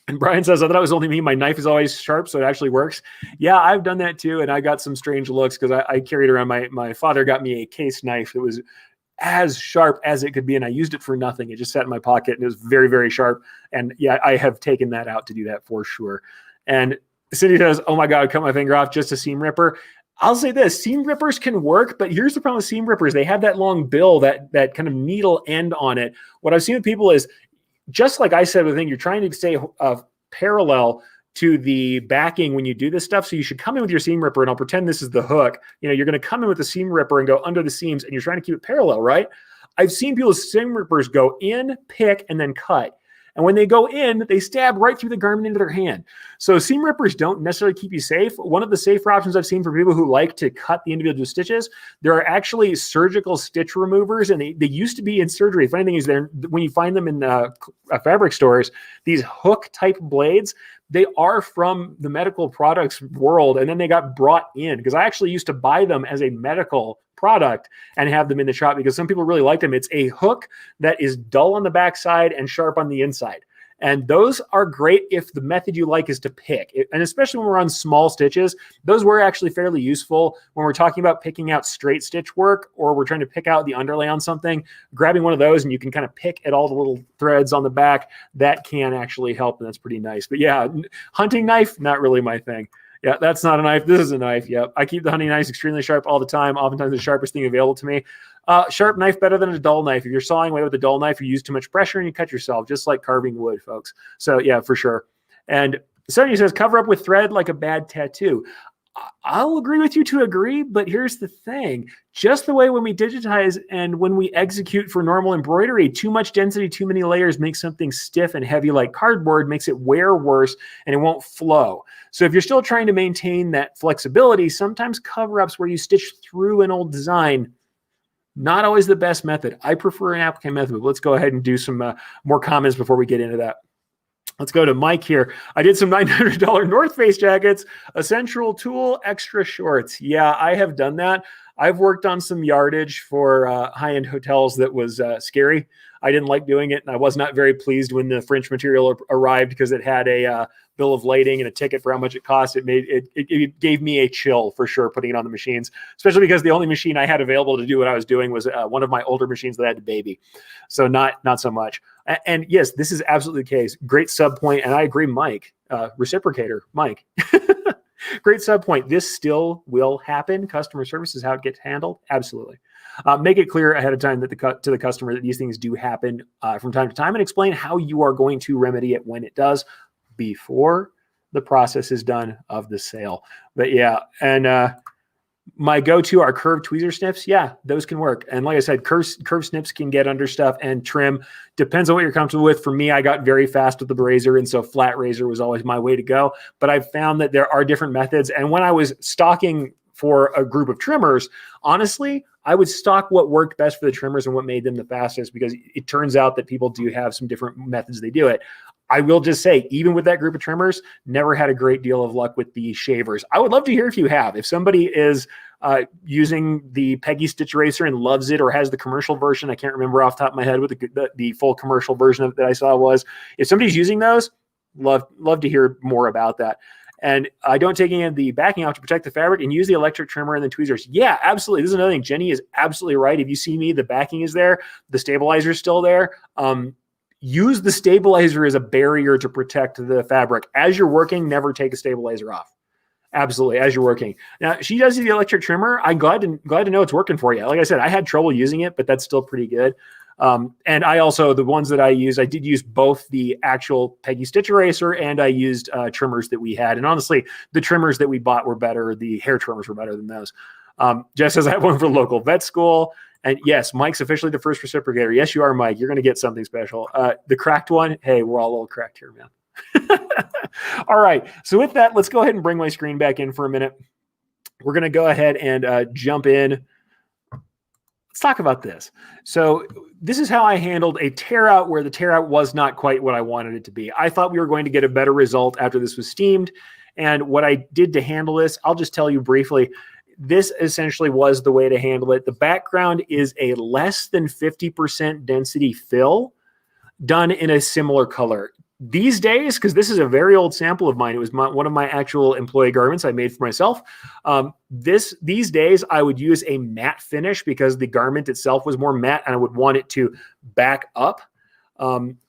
And Brian says, I thought it was only me. My knife is always sharp, so it actually works. Yeah, I've done that too. And I got some strange looks because I carried around my father got me a case knife. It was as sharp as it could be, and I used it for nothing. It just sat in my pocket, and it was very, very sharp. And yeah, I have taken that out to do that for sure. And Cindy says, oh my God, cut my finger off, just a seam ripper. I'll say this, seam rippers can work, but here's the problem with seam rippers. They have that long bill, that kind of needle end on it. What I've seen with people is, just like I said with the thing, you're trying to stay parallel to the backing when you do this stuff. So you should come in with your seam ripper, and I'll pretend this is the hook. You're going to come in with the seam ripper and go under the seams, and you're trying to keep it parallel, right? I've seen people's seam rippers go in, pick, and then cut. And when they go in, they stab right through the garment into their hand. So seam rippers don't necessarily keep you safe. One of the safer options I've seen for people who like to cut the individual stitches, there are actually surgical stitch removers, and they used to be in surgery. Funny thing is, when you find them in fabric stores, these hook-type blades, they are from the medical products world, and then they got brought in, because I actually used to buy them as a medical product and have them in the shop because some people really like them. It's a hook that is dull on the backside and sharp on the inside. And those are great if the method you like is to pick. And especially when we're on small stitches, those were actually fairly useful when we're talking about picking out straight stitch work, or we're trying to pick out the underlay on something. Grabbing one of those and you can kind of pick at all the little threads on the back, that can actually help, and that's pretty nice. But yeah, hunting knife, not really my thing. Yeah, that's not a knife. This is a knife. Yep. I keep the hunting knives extremely sharp all the time. Oftentimes the sharpest thing available to me. Sharp knife better than a dull knife. If you're sawing away with a dull knife, you use too much pressure and you cut yourself, just like carving wood, folks. So yeah, for sure. And Sonia says, cover up with thread like a bad tattoo. I'll agree with you to agree, but here's the thing. Just the way when we digitize and when we execute for normal embroidery, too much density, too many layers makes something stiff and heavy like cardboard, makes it wear worse, and it won't flow. So if you're still trying to maintain that flexibility, sometimes cover-ups where you stitch through an old design, not always the best method. I prefer an applique method, but let's go ahead and do some more comments before we get into that. Let's go to Mike here. I did some $900 North Face jackets, a central tool, extra shorts. Yeah, I have done that. I've worked on some yardage for high-end hotels that was scary. I didn't like doing it, and I was not very pleased when the French material arrived because it had a bill of lading and a ticket for how much it cost. It gave me a chill for sure putting it on the machines, especially because the only machine I had available to do what I was doing was one of my older machines that I had to baby. So not so much. And yes, this is absolutely the case. Great sub point, and I agree, Mike, reciprocator, Mike. Great sub point. This still will happen. Customer service is how it gets handled. Absolutely. Make it clear ahead of time that to the customer that these things do happen from time to time, and explain how you are going to remedy it when it does before the process is done of the sale. But yeah, and my go-to are curved tweezer snips. Yeah, those can work. And like I said, curved snips can get under stuff and trim. Depends on what you're comfortable with. For me, I got very fast with the razor, and so flat razor was always my way to go. But I've found that there are different methods. And when I was stocking for a group of trimmers, honestly, I would stock what worked best for the trimmers and what made them the fastest, because it turns out that people do have some different methods they do it. I will just say, even with that group of trimmers, never had a great deal of luck with the shavers. I would love to hear if you have. If somebody is using the Peggy Stitch Eraser and loves it, or has the commercial version, I can't remember off the top of my head what the full commercial version of that I saw was. If somebody's using those, love to hear more about that. And I don't take any of the backing off to protect the fabric, and use the electric trimmer and the tweezers. Yeah, absolutely. This is another thing. Jenny is absolutely right. If you see me, the backing is there. The stabilizer is still there. Use the stabilizer as a barrier to protect the fabric. As you're working, never take a stabilizer off. Absolutely, as you're working. Now, she does the electric trimmer. I'm glad to know it's working for you. Like I said, I had trouble using it, but that's still pretty good. And I also, the ones that I used, I did use both the actual Peggy Stitch Eraser, and I used trimmers that we had. And honestly, the trimmers that we bought were better. The hair trimmers were better than those. Jess says, I have one for local vet school. And yes, Mike's officially the first reciprocator. Yes, you are, Mike. You're going to get something special. The cracked one, hey, we're all a little cracked here, man. All right. So with that, let's go ahead and bring my screen back in for a minute. We're going to go ahead and jump in. Let's talk about this. So this is how I handled a tear out where the tear out was not quite what I wanted it to be. I thought we were going to get a better result after this was steamed. And what I did to handle this, I'll just tell you briefly. This essentially was the way to handle it. The background is a less than 50% density fill done in a similar color. These days, because this is a very old sample of mine, it was one of my actual employee garments I made for myself. These days, I would use a matte finish because the garment itself was more matte, and I would want it to back up.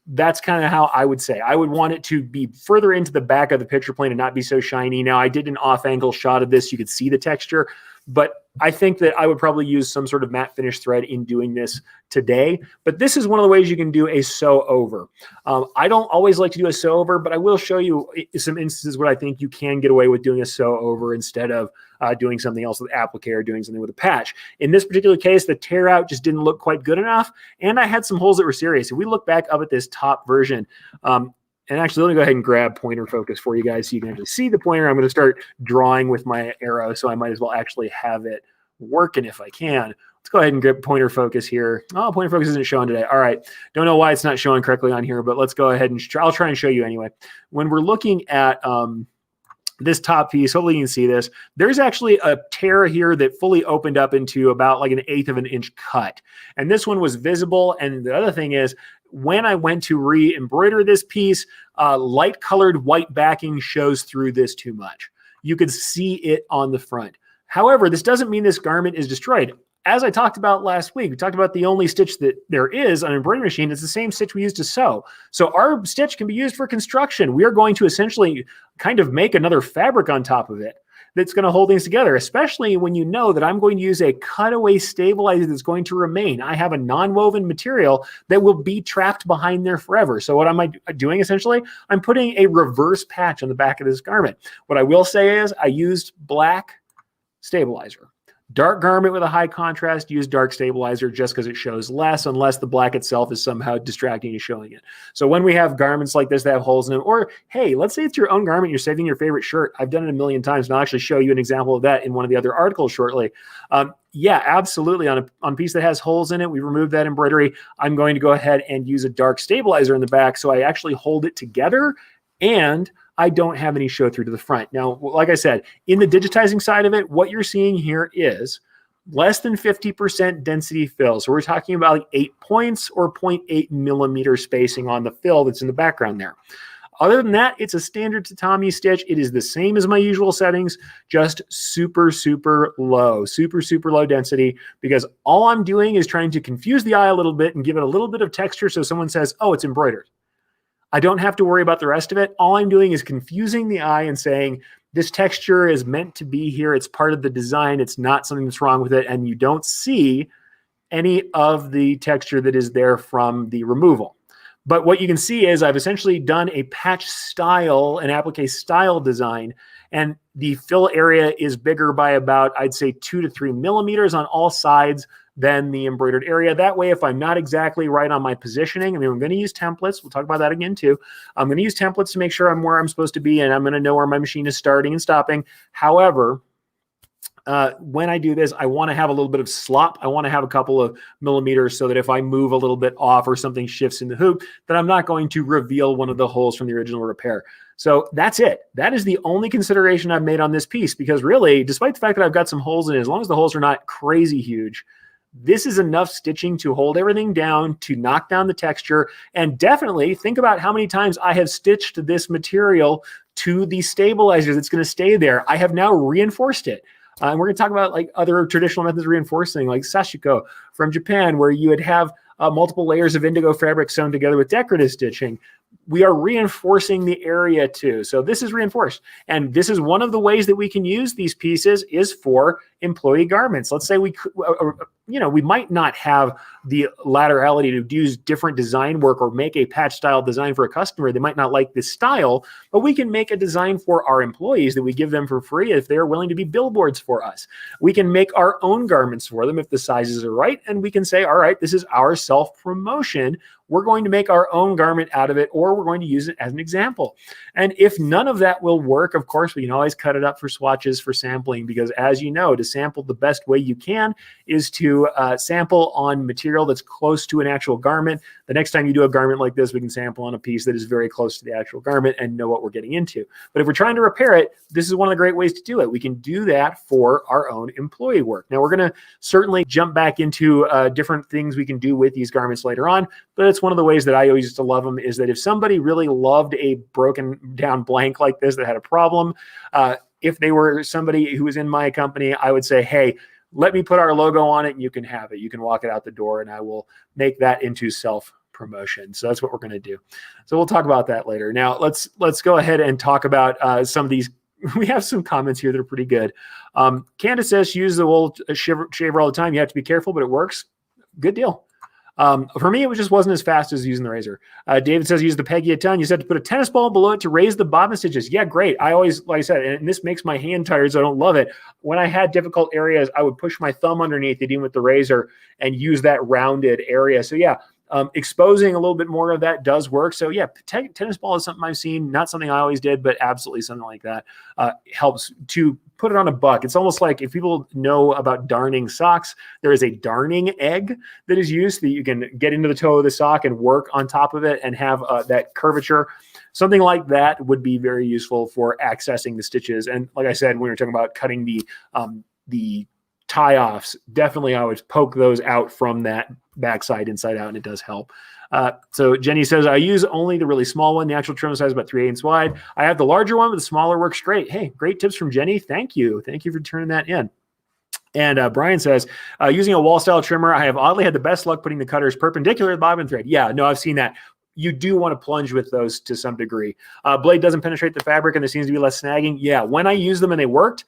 That's kind of how I would say. I would want it to be further into the back of the picture plane and not be so shiny. Now, I did an off-angle shot of this. You could see the texture, but I think that I would probably use some sort of matte finish thread in doing this today. But this is one of the ways you can do a sew over. I don't always like to do a sew over, but I will show you some instances where I think you can get away with doing a sew over instead of doing something else with applique or doing something with a patch. In this particular case, the tear out just didn't look quite good enough, and I had some holes that were serious. If we look back up at this top version, and actually, let me go ahead and grab pointer focus for you guys so you can actually see the pointer. I'm going to start drawing with my arrow, so I might as well actually have it working if I can. Let's go ahead and get pointer focus here. Oh, pointer focus isn't showing today. All right. Don't know why it's not showing correctly on here, but let's go ahead and I'll try and show you anyway. When we're looking at this top piece, hopefully you can see this. There's actually a tear here that fully opened up into about like 1/8 of an inch cut. And this one was visible. And the other thing is, when I went to re-embroider this piece, light colored white backing shows through this too much. You could see it on the front. However, this doesn't mean this garment is destroyed. As I talked about last week, we talked about the only stitch that there is on an embroidery machine. It's the same stitch we use to sew. So our stitch can be used for construction. We are going to essentially kind of make another fabric on top of it that's going to hold things together, especially when you know that I'm going to use a cutaway stabilizer that's going to remain. I have a non-woven material that will be trapped behind there forever. So what am I doing essentially? I'm putting a reverse patch on the back of this garment. What I will say is I used black stabilizer. Dark garment with a high contrast, use dark stabilizer just because it shows less, unless the black itself is somehow distracting and showing it. So when we have garments like this that have holes in them, or hey, let's say it's your own garment, you're saving your favorite shirt. I've done it a million times, and I'll actually show you an example of that in one of the other articles shortly. Yeah, absolutely. On a piece that has holes in it, we removed that embroidery. I'm going to go ahead and use a dark stabilizer in the back so I actually hold it together, and I don't have any show through to the front. Now, like I said, in the digitizing side of it, what you're seeing here is less than 50% density fill. So we're talking about like 8 points or 0.8 millimeter spacing on the fill that's in the background there. Other than that, it's a standard tatami stitch. It is the same as my usual settings, just super, super low density, because all I'm doing is trying to confuse the eye a little bit and give it a little bit of texture so someone says, oh, it's embroidered. I don't have to worry about the rest of it. All I'm doing is confusing the eye and saying, this texture is meant to be here. It's part of the design. It's not something that's wrong with it. And you don't see any of the texture that is there from the removal. But what you can see is I've essentially done a patch style, an applique style design, and the fill area is bigger by about, I'd say, 2 to 3 millimeters on all sides than the embroidered area. That way, if I'm not exactly right on my positioning, I mean, I'm going to use templates. We'll talk about that again too. I'm going to use templates to make sure I'm where I'm supposed to be, and I'm going to know where my machine is starting and stopping. However, when I do this, I want to have a little bit of slop. I want to have a couple of millimeters so that if I move a little bit off or something shifts in the hoop, that I'm not going to reveal one of the holes from the original repair. So that's it. That is the only consideration I've made on this piece, because really, despite the fact that I've got some holes in it, as long as the holes are not crazy huge, this is enough stitching to hold everything down, to knock down the texture. And definitely think about how many times I have stitched this material to the stabilizer that's going to stay there. I have now reinforced it. And we're going to talk about like other traditional methods of reinforcing, like sashiko from Japan, where you would have multiple layers of indigo fabric sewn together with decorative stitching. We are reinforcing the area too. So this is reinforced. And this is one of the ways that we can use these pieces is for employee garments. Let's say we might not have the laterality to use different design work or make a patch style design for a customer. They might not like this style, but we can make a design for our employees that we give them for free if they're willing to be billboards for us. We can make our own garments for them if the sizes are right. And we can say, all right, this is our self-promotion. We're going to make our own garment out of it, or we're going to use it as an example. And if none of that will work, of course, we can always cut it up for swatches for sampling, because as you know, to sample the best way you can is to sample on material that's close to an actual garment. The next time you do a garment like this, we can sample on a piece that is very close to the actual garment and know what we're getting into. But if we're trying to repair it, this is one of the great ways to do it. We can do that for our own employee work. Now, we're going to certainly jump back into different things we can do with these garments later on, but it's one of the ways that I always used to love them is that if somebody really loved a broken down blank like this that had a problem, if they were somebody who was in my company, I would say, hey, let me put our logo on it and you can have it. You can walk it out the door and I will make that into self-promotion. So that's what we're going to do. So we'll talk about that later. Now let's go ahead and talk about some of these. We have some comments here that are pretty good. Candace says, use the wool shaver all the time. You have to be careful, but it works. Good deal. For me, it just wasn't as fast as using the razor. David says, use the Peggy a ton. You said to put a tennis ball below it to raise the bobbin stitches. Yeah, great. I always, like I said, and this makes my hand tired, so I don't love it. When I had difficult areas, I would push my thumb underneath it, even with the razor, and use that rounded area. So yeah, exposing a little bit more of that does work. So yeah, tennis ball is something I've seen, not something I always did, but absolutely something like that helps to put it on a buck. It's almost like if people know about darning socks, there is a darning egg that is used that you can get into the toe of the sock and work on top of it and have that curvature. Something like that would be very useful for accessing the stitches. And like I said, when we were talking about cutting the tie-offs, definitely I would poke those out from that backside inside out, and it does help. So Jenny says, I use only the really small one. The actual trim size is about 3/8 wide. I have the larger one, but the smaller works great. Hey, great tips from Jenny. Thank you. Thank you for turning that in. And Brian says, using a wall style trimmer, I have oddly had the best luck putting the cutters perpendicular to the bobbin thread. Yeah, no, I've seen that. You do want to plunge with those to some degree. Blade doesn't penetrate the fabric and there seems to be less snagging. Yeah, when I used them and they worked,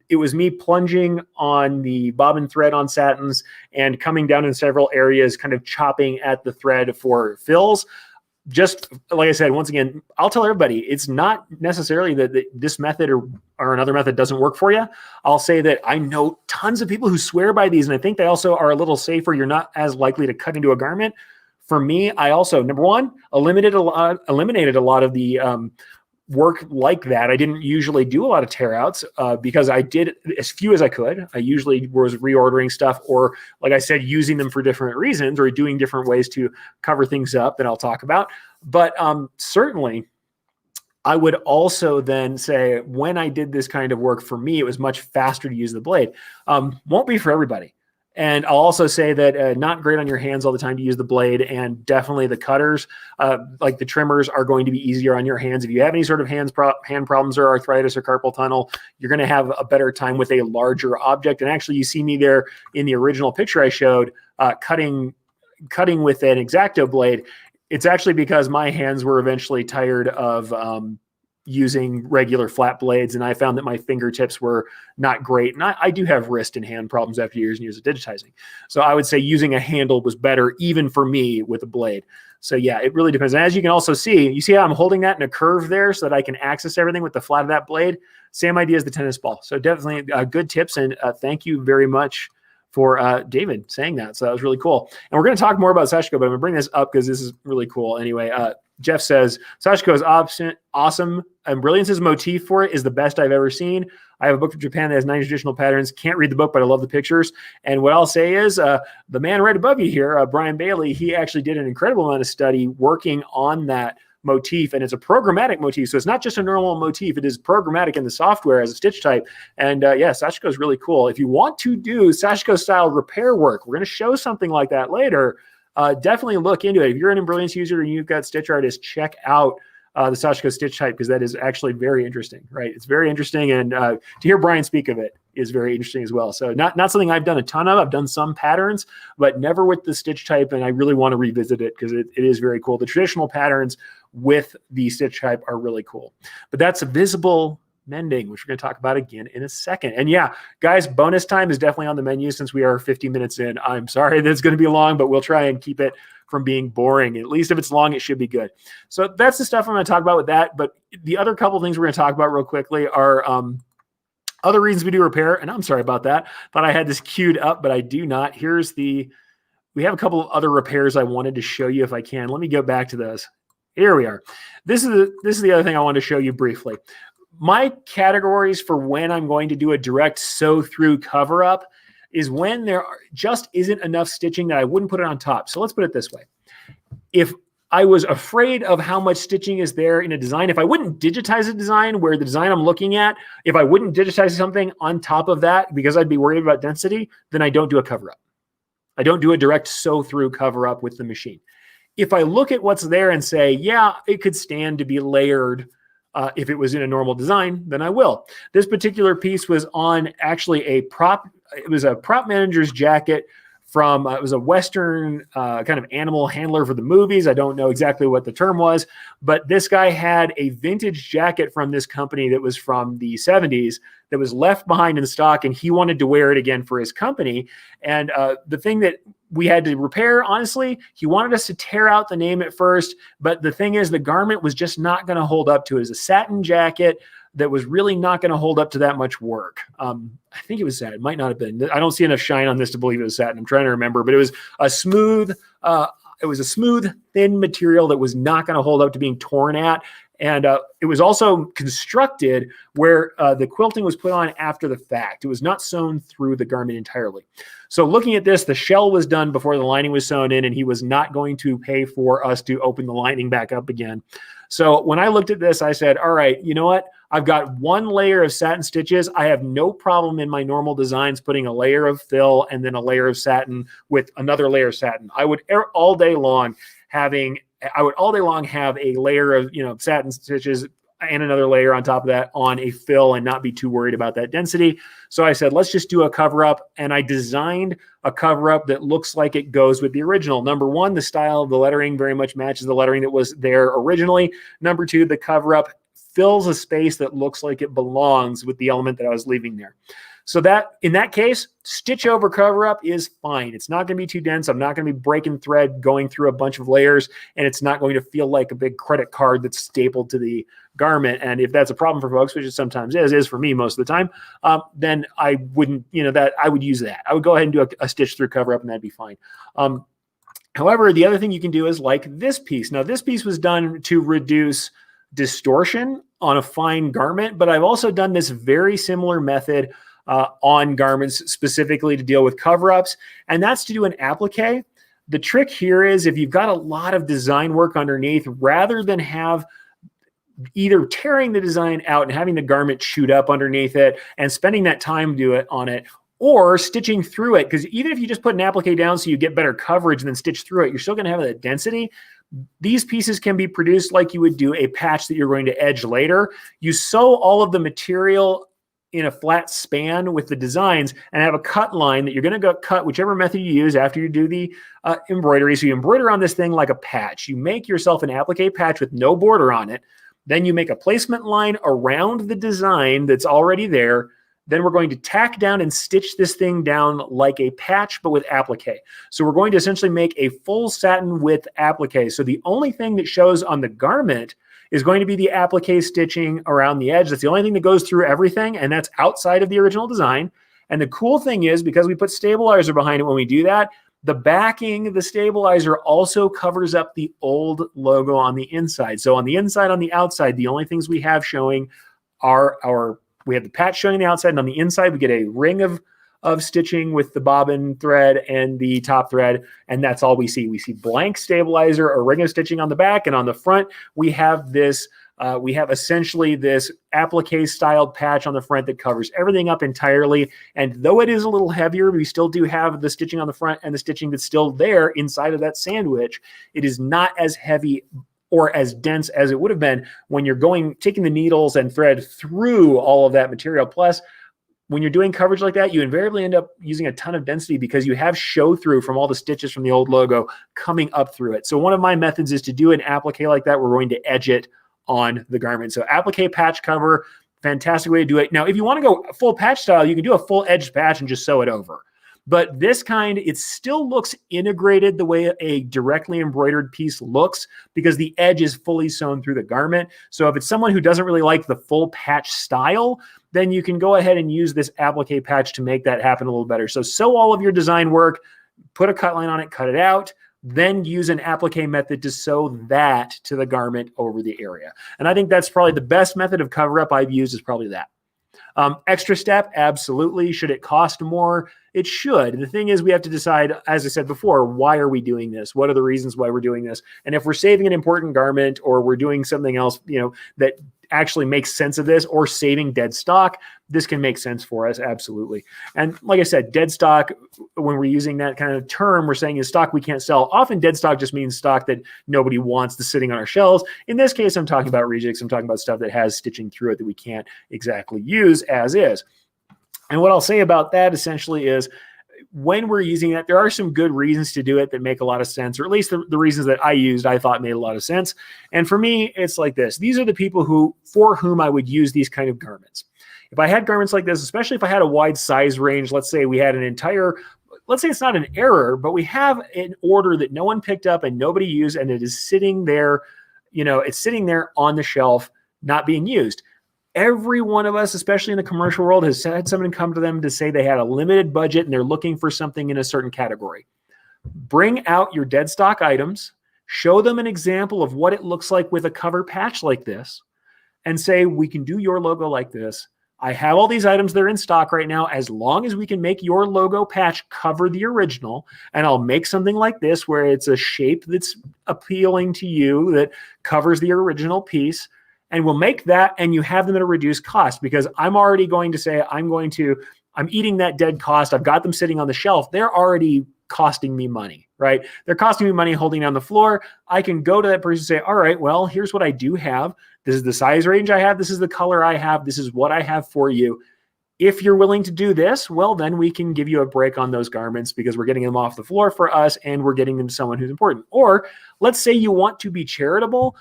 it was me plunging on the bobbin thread on satins and coming down in several areas, kind of chopping at the thread for fills. Just like I said, once again, I'll tell everybody, it's not necessarily that this method or another method doesn't work for you. I'll say that I know tons of people who swear by these, and I think they also are a little safer. You're not as likely to cut into a garment. For me, I also, number one, eliminated a lot of the work like that. I didn't usually do a lot of tear outs because I did as few as I could. I usually was reordering stuff or, like I said, using them for different reasons or doing different ways to cover things up that I'll talk about. But certainly, I would also then say when I did this kind of work, for me, it was much faster to use the blade. Won't be for everybody. And I'll also say that not great on your hands all the time to use the blade, and definitely the cutters, like the trimmers, are going to be easier on your hands. If you have any sort of hand problems or arthritis or carpal tunnel, you're going to have a better time with a larger object. And actually, you see me there in the original picture I showed, cutting with an X-Acto blade. It's actually because my hands were eventually tired of using regular flat blades, and I found that my fingertips were not great. And I do have wrist and hand problems after years and years of digitizing. So I would say using a handle was better even for me with a blade. So yeah, it really depends. And as you can also see, you see how I'm holding that in a curve there so that I can access everything with the flat of that blade. Same idea as the tennis ball. So definitely good tips, and thank you very much for David saying that. So that was really cool. And we're going to talk more about Sashiko, but I'm going to bring this up because this is really cool. Anyway, Jeff says, Sashiko is awesome. And Brilliance's motif for it is the best I've ever seen. I have a book from Japan that has 9 traditional patterns. Can't read the book, but I love the pictures. And what I'll say is the man right above you here, Brian Bailey, he actually did an incredible amount of study working on that motif, and it's a programmatic motif. So it's not just a normal motif. It is programmatic in the software as a stitch type. And yeah, Sashiko is really cool. If you want to do Sashiko style repair work, we're going to show something like that later. Definitely look into it. If you're an Embrilliance user and you've got Stitch Artist, check out the Sashiko stitch type, because that is actually very interesting, right? It's very interesting, and to hear Brian speak of it is very interesting as well. So not something I've done a ton of. I've done some patterns, but never with the stitch type, and I really want to revisit it because it is very cool. The traditional patterns with the stitch type are really cool. But that's a Visible Mending, which we're going to talk about again in a second. And yeah, guys, bonus time is definitely on the menu since we are 50 minutes in. I'm sorry that it's going to be long, but we'll try and keep it from being boring. At least if it's long, it should be good. So that's the stuff I'm going to talk about with that. But the other couple of things we're going to talk about real quickly are other reasons we do repair. And I'm sorry about that. Thought I had this queued up, but I do not. We have a couple of other repairs I wanted to show you if I can. Let me go back to those. Here we are. This is the other thing I wanted to show you briefly. My categories for when I'm going to do a direct sew through cover up is when there just isn't enough stitching that I wouldn't put it on top. So let's put it this way. If I was afraid of how much stitching is there in a design, if I wouldn't digitize a design where the design I'm looking at, if I wouldn't digitize something on top of that because I'd be worried about density, then I don't do a cover up. I don't do a direct sew through cover up with the machine. If I look at what's there and say, yeah, it could stand to be layered if it was in a normal design, then I will. This particular piece was on actually a prop. It was a prop manager's jacket from, it was a Western kind of animal handler for the movies. I don't know exactly what the term was, but this guy had a vintage jacket from this company that was from the 70s that was left behind in stock, and he wanted to wear it again for his company. And the thing that we had to repair, honestly, he wanted us to tear out the name at first, but the thing is the garment was just not going to hold up to it. It was a satin jacket that was really not going to hold up to that much work. I think it was satin. It might not have been. I don't see enough shine on this to believe it was satin. I'm trying to remember, but it was a smooth, thin material that was not going to hold up to being torn at. And it was also constructed where the quilting was put on after the fact. It was not sewn through the garment entirely. So looking at this, the shell was done before the lining was sewn in, and he was not going to pay for us to open the lining back up again. So when I looked at this, I said, all right, you know what? I've got one layer of satin stitches. I have no problem in my normal designs putting a layer of fill and then a layer of satin with another layer of satin. I would all day long have a layer of, satin stitches and another layer on top of that on a fill and not be too worried about that density. So I said, let's just do a cover up. And I designed a cover up that looks like it goes with the original. Number one, the style of the lettering very much matches the lettering that was there originally. Number two, the cover up fills a space that looks like it belongs with the element that I was leaving there. So that in that case, stitch over cover up is fine. It's not going to be too dense. I'm not going to be breaking thread, going through a bunch of layers, and it's not going to feel like a big credit card that's stapled to the garment. And if that's a problem for folks, which it sometimes is for me most of the time, then I wouldn't, I would use that. I would go ahead and do a stitch through cover up, and that'd be fine. However, the other thing you can do is like this piece. Now, this piece was done to reduce distortion on a fine garment, but I've also done this very similar method on garments specifically to deal with cover-ups, and that's to do an applique. The trick here is if you've got a lot of design work underneath, rather than have either tearing the design out and having the garment shoot up underneath it and spending that time on it, or stitching through it, because even if you just put an applique down so you get better coverage and then stitch through it, you're still going to have that density. These pieces can be produced like you would do a patch that you're going to edge later. You sew all of the material in a flat span with the designs and have a cut line that you're going to go cut whichever method you use after you do the embroidery. So you embroider on this thing like a patch. You make yourself an applique patch with no border on it. Then you make a placement line around the design that's already there. Then we're going to tack down and stitch this thing down like a patch, but with applique. So we're going to essentially make a full satin with applique. So the only thing that shows on the garment is going to be the applique stitching around the edge. That's the only thing that goes through everything, and that's outside of the original design. And the cool thing is, because we put stabilizer behind it when we do that, the backing, the stabilizer also covers up the old logo on the inside. So on the inside, on the outside, the only things we have showing are we have the patch showing on the outside, and on the inside, we get a ring of stitching with the bobbin thread and the top thread, and that's all we see. We see blank stabilizer, a ring of stitching on the back, and on the front, we have this, we have essentially this applique styled patch on the front that covers everything up entirely. And though it is a little heavier, we still do have the stitching on the front and the stitching that's still there inside of that sandwich. It is not as heavy or as dense as it would have been when you're taking the needles and thread through all of that material. Plus, when you're doing coverage like that, you invariably end up using a ton of density because you have show through from all the stitches from the old logo coming up through it. So one of my methods is to do an applique like that. We're going to edge it on the garment. So applique patch cover, fantastic way to do it. Now, if you want to go full patch style, you can do a full edged patch and just sew it over. But this kind, it still looks integrated the way a directly embroidered piece looks because the edge is fully sewn through the garment. So if it's someone who doesn't really like the full patch style, then you can go ahead and use this applique patch to make that happen a little better. So sew all of your design work, put a cut line on it, cut it out, then use an applique method to sew that to the garment over the area. And I think that's probably the best method of cover up I've used is probably that. Extra step, absolutely. Should it cost more? It should. The thing is, we have to decide, as I said before, why are we doing this? What are the reasons why we're doing this? And if we're saving an important garment or we're doing something else, that actually makes sense of this, or saving dead stock, this can make sense for us, absolutely. And like I said, dead stock, when we're using that kind of term, we're saying is stock we can't sell. Often dead stock just means stock that nobody wants that's sitting on our shelves. In this case, I'm talking about rejects. I'm talking about stuff that has stitching through it that we can't exactly use as is. And what I'll say about that essentially is, when we're using that, there are some good reasons to do it that make a lot of sense, or at least the reasons that I used, I thought made a lot of sense. And for me, it's like this. These are the people for whom I would use these kind of garments. If I had garments like this, especially if I had a wide size range, let's say we had let's say it's not an error, but we have an order that no one picked up and nobody used, and it is sitting there, it's sitting there on the shelf, not being used. Every one of us, especially in the commercial world, has had someone come to them to say they had a limited budget and they're looking for something in a certain category. Bring out your dead stock items, show them an example of what it looks like with a cover patch like this, and say, we can do your logo like this. I have all these items that are in stock right now. As long as we can make your logo patch cover the original, and I'll make something like this where it's a shape that's appealing to you that covers the original piece. And we'll make that, and you have them at a reduced cost, because I'm already going to say, I'm eating that dead cost. I've got them sitting on the shelf. They're already costing me money, right? They're costing me money holding down the floor. I can go to that person and say, all right, well, here's what I do have. This is the size range I have. This is the color I have. This is what I have for you. If you're willing to do this, well, then we can give you a break on those garments because we're getting them off the floor for us and we're getting them to someone who's important. Or let's say you want to be charitable.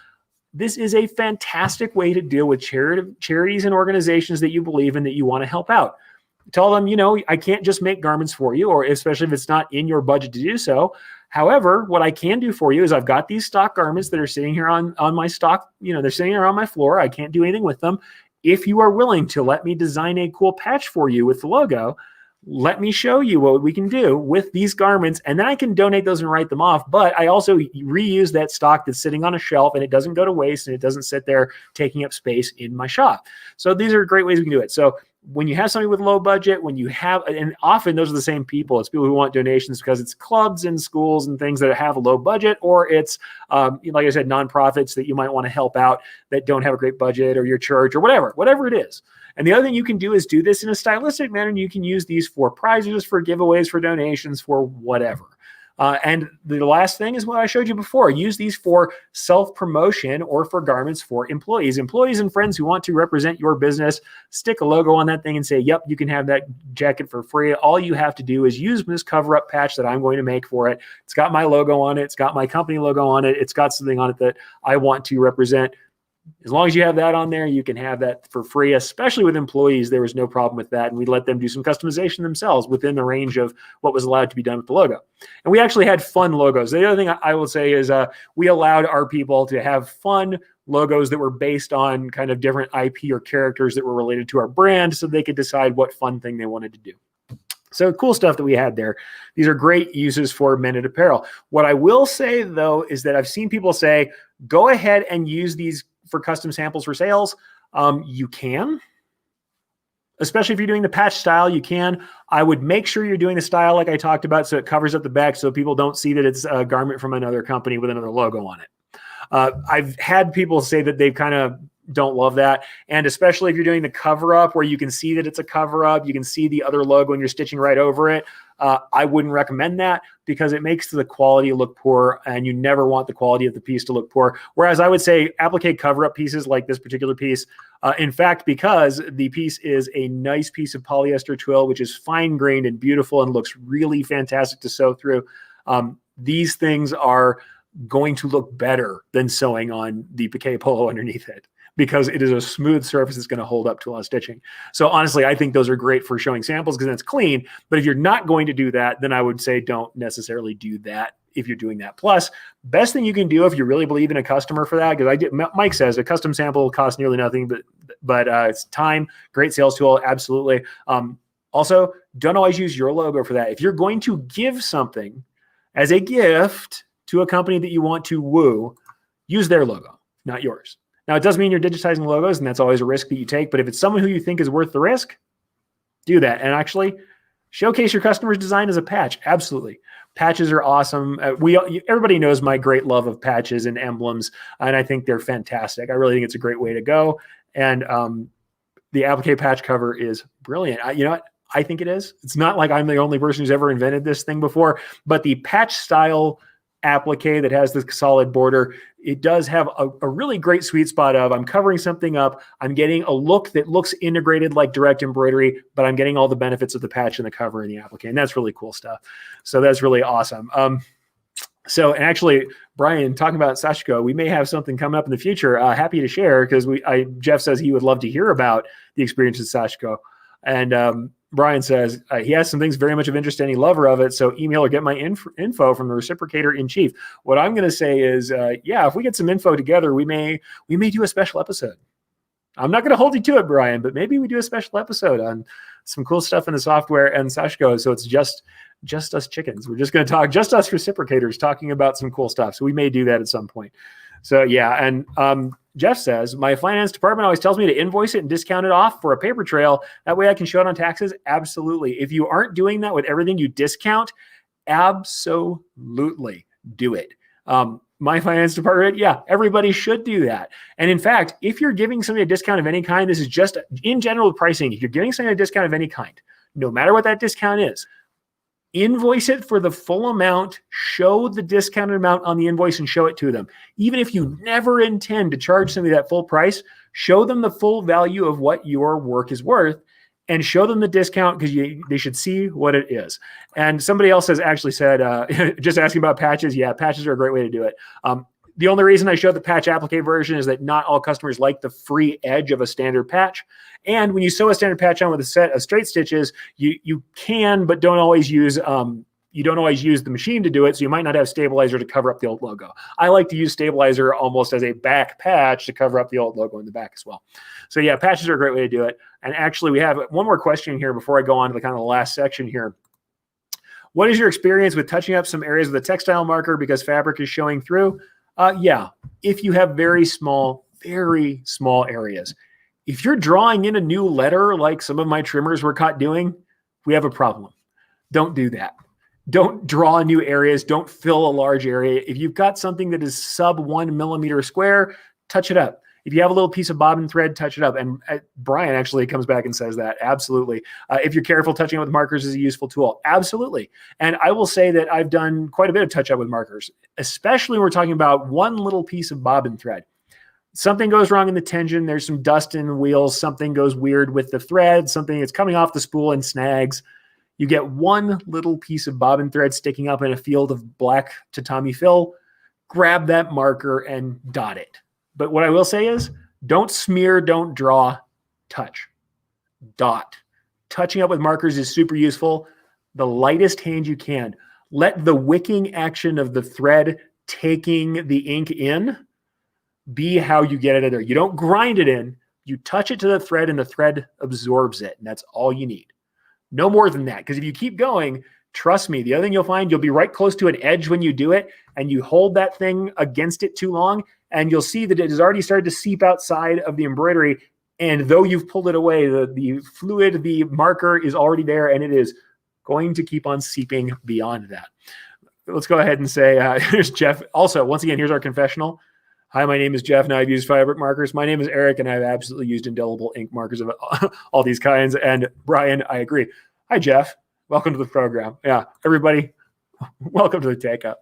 This is a fantastic way to deal with charities and organizations that you believe in, that you want to help out. Tell them, I can't just make garments for you, or especially if it's not in your budget to do so. However, what I can do for you is I've got these stock garments that are sitting here on my stock, they're sitting here on my floor. I can't do anything with them. If you are willing to let me design a cool patch for you with the logo, let me show you what we can do with these garments, and then I can donate those and write them off. But I also reuse that stock that's sitting on a shelf, and it doesn't go to waste, and it doesn't sit there taking up space in my shop. So these are great ways we can do it. So when you have somebody with low budget, and often those are the same people. It's people who want donations because it's clubs and schools and things that have a low budget, or it's, like I said, nonprofits that you might want to help out that don't have a great budget, or your church, or whatever it is. And the other thing you can do is do this in a stylistic manner, and you can use these for prizes, for giveaways, for donations, for whatever. And the last thing is what I showed you before. Use these for self-promotion or for garments for employees. Employees and friends who want to represent your business, stick a logo on that thing and say, yep, you can have that jacket for free. All you have to do is use this cover-up patch that I'm going to make for it. It's got my logo on it. It's got my company logo on it. It's got something on it that I want to represent. As long as you have that on there, you can have that for free, especially with employees. There was no problem with that. And we let them do some customization themselves within the range of what was allowed to be done with the logo. And we actually had fun logos. The other thing I will say is we allowed our people to have fun logos that were based on kind of different IP or characters that were related to our brand, so they could decide what fun thing they wanted to do. So cool stuff that we had there. These are great uses for mended apparel. What I will say, though, is that I've seen people say, go ahead and use these for custom samples for sales. You can. Especially if you're doing the patch style, you can. I would make sure you're doing the style like I talked about so it covers up the back so people don't see that it's a garment from another company with another logo on it. I've had people say that they kind of don't love that. And especially if you're doing the cover up where you can see that it's a cover up, you can see the other logo and you're stitching right over it. I wouldn't recommend that because it makes the quality look poor and you never want the quality of the piece to look poor. Whereas I would say applique cover up pieces like this particular piece, in fact, because the piece is a nice piece of polyester twill, which is fine grained and beautiful and looks really fantastic to sew through. These things are going to look better than sewing on the piqué polo underneath it, because it is a smooth surface that's going to hold up to a lot of stitching. So honestly, I think those are great for showing samples because that's clean. But if you're not going to do that, then I would say don't necessarily do that if you're doing that. Plus, best thing you can do if you really believe in a customer for that, because Mike says a custom sample costs nearly nothing, but it's time, great sales tool, absolutely. Also, don't always use your logo for that. If you're going to give something as a gift to a company that you want to woo, use their logo, not yours. Now, it does mean you're digitizing logos, and that's always a risk that you take. But if it's someone who you think is worth the risk, do that. And actually showcase your customer's design as a patch. Absolutely. Patches are awesome. Everybody knows my great love of patches and emblems, and I think they're fantastic. I really think it's a great way to go. And the applique patch cover is brilliant. You know what? I think it is. It's not like I'm the only person who's ever invented this thing before, but the patch style applique that has this solid border, it does have a really great sweet spot of I'm covering something up, I'm getting a look that looks integrated like direct embroidery, but I'm getting all the benefits of the patch and the cover and the applique, and that's really cool stuff. So that's really awesome. And actually, Brian, talking about Sashiko, we may have something coming up in the future. Happy to share because Jeff says he would love to hear about the experience with Sashiko, and Brian says he has some things very much of interest and he lover of it. So email or get my info from the reciprocator in chief. What I'm going to say is, yeah, if we get some info together, we may do a special episode. I'm not going to hold you to it, Brian, but maybe we do a special episode on some cool stuff in the software and Sashiko. So it's just us chickens. We're just going to talk, just us reciprocators talking about some cool stuff. So we may do that at some point. So yeah. And Jeff says, my finance department always tells me to invoice it and discount it off for a paper trail. That way I can show it on taxes. Absolutely. If you aren't doing that with everything you discount, absolutely do it. My finance department, yeah, everybody should do that. And in fact, if you're giving somebody a discount of any kind, this is just in general pricing. If you're giving somebody a discount of any kind, no matter what that discount is, invoice it for the full amount, show the discounted amount on the invoice and show it to them. Even if you never intend to charge somebody that full price, show them the full value of what your work is worth and show them the discount because they should see what it is. And somebody else has actually said, just asking about patches. Yeah, patches are a great way to do it. The only reason I showed the patch applique version is that not all customers like the free edge of a standard patch. And when you sew a standard patch on with a set of straight stitches, you can, but don't always use the machine to do it. So you might not have stabilizer to cover up the old logo. I like to use stabilizer almost as a back patch to cover up the old logo in the back as well. So yeah, patches are a great way to do it. And actually we have one more question here before I go on to the kind of the last section here. What is your experience with touching up some areas with a textile marker because fabric is showing through? Yeah, if you have very small areas. If you're drawing in a new letter like some of my trimmers were caught doing, we have a problem. Don't do that. Don't draw new areas. Don't fill a large area. If you've got something that is sub 1 millimeter square, touch it up. If you have a little piece of bobbin thread, touch it up. And Brian actually comes back and says that. Absolutely. If you're careful, touching up with markers is a useful tool. Absolutely. And I will say that I've done quite a bit of touch up with markers, especially when we're talking about one little piece of bobbin thread. Something goes wrong in the tension. There's some dust in the wheels. Something goes weird with the thread. Something that's coming off the spool and snags. You get one little piece of bobbin thread sticking up in a field of black tatami fill. Grab that marker and dot it. But what I will say is don't smear, don't draw, touch. Dot. Touching up with markers is super useful. The lightest hand you can. Let the wicking action of the thread taking the ink in be how you get it in there. You don't grind it in. You touch it to the thread and the thread absorbs it. And that's all you need. No more than that. Because if you keep going, trust me, the other thing you'll find, you'll be right close to an edge when you do it, and you hold that thing against it too long, and you'll see that it has already started to seep outside of the embroidery. And though you've pulled it away, the fluid, the marker is already there, and it is going to keep on seeping beyond that. Let's go ahead and say, here's Jeff. Also, once again, here's our confessional. Hi, my name is Jeff, and I've used fabric markers. My name is Eric, and I've absolutely used indelible ink markers of all these kinds. And Brian, I agree. Hi, Jeff. Welcome to the program. Yeah, everybody, welcome to the Takeup.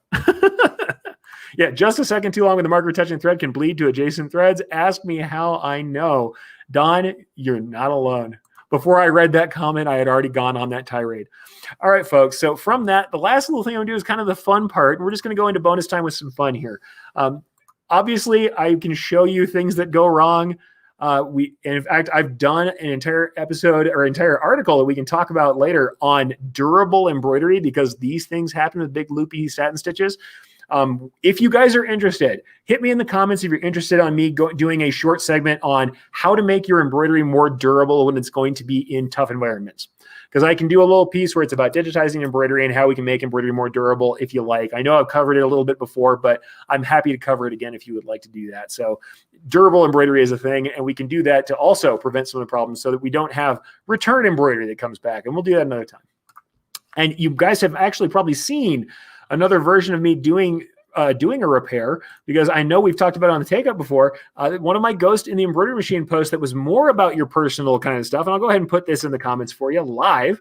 Yeah, just a second too long with the marker touching thread can bleed to adjacent threads. Ask me how I know. Don, you're not alone. Before I read that comment, I had already gone on that tirade. All right, folks. So from that, the last little thing I'm going to do is kind of the fun part. We're just going to go into bonus time with some fun here. Obviously, I can show you things that go wrong. And in fact, I've done an entire episode or entire article that we can talk about later on durable embroidery, because these things happen with big loopy satin stitches. If you guys are interested, hit me in the comments if you're interested on me doing a short segment on how to make your embroidery more durable when it's going to be in tough environments. Because I can do a little piece where it's about digitizing embroidery and how we can make embroidery more durable if you like. I know I've covered it a little bit before, but I'm happy to cover it again if you would like to do that. So durable embroidery is a thing, and we can do that to also prevent some of the problems so that we don't have return embroidery that comes back. And we'll do that another time. And you guys have actually probably seen another version of me doing a repair, because I know we've talked about it on the Takeup before. One of my Ghost in the Embroidery Machine posts that was more about your personal kind of stuff, and I'll go ahead and put this in the comments for you live.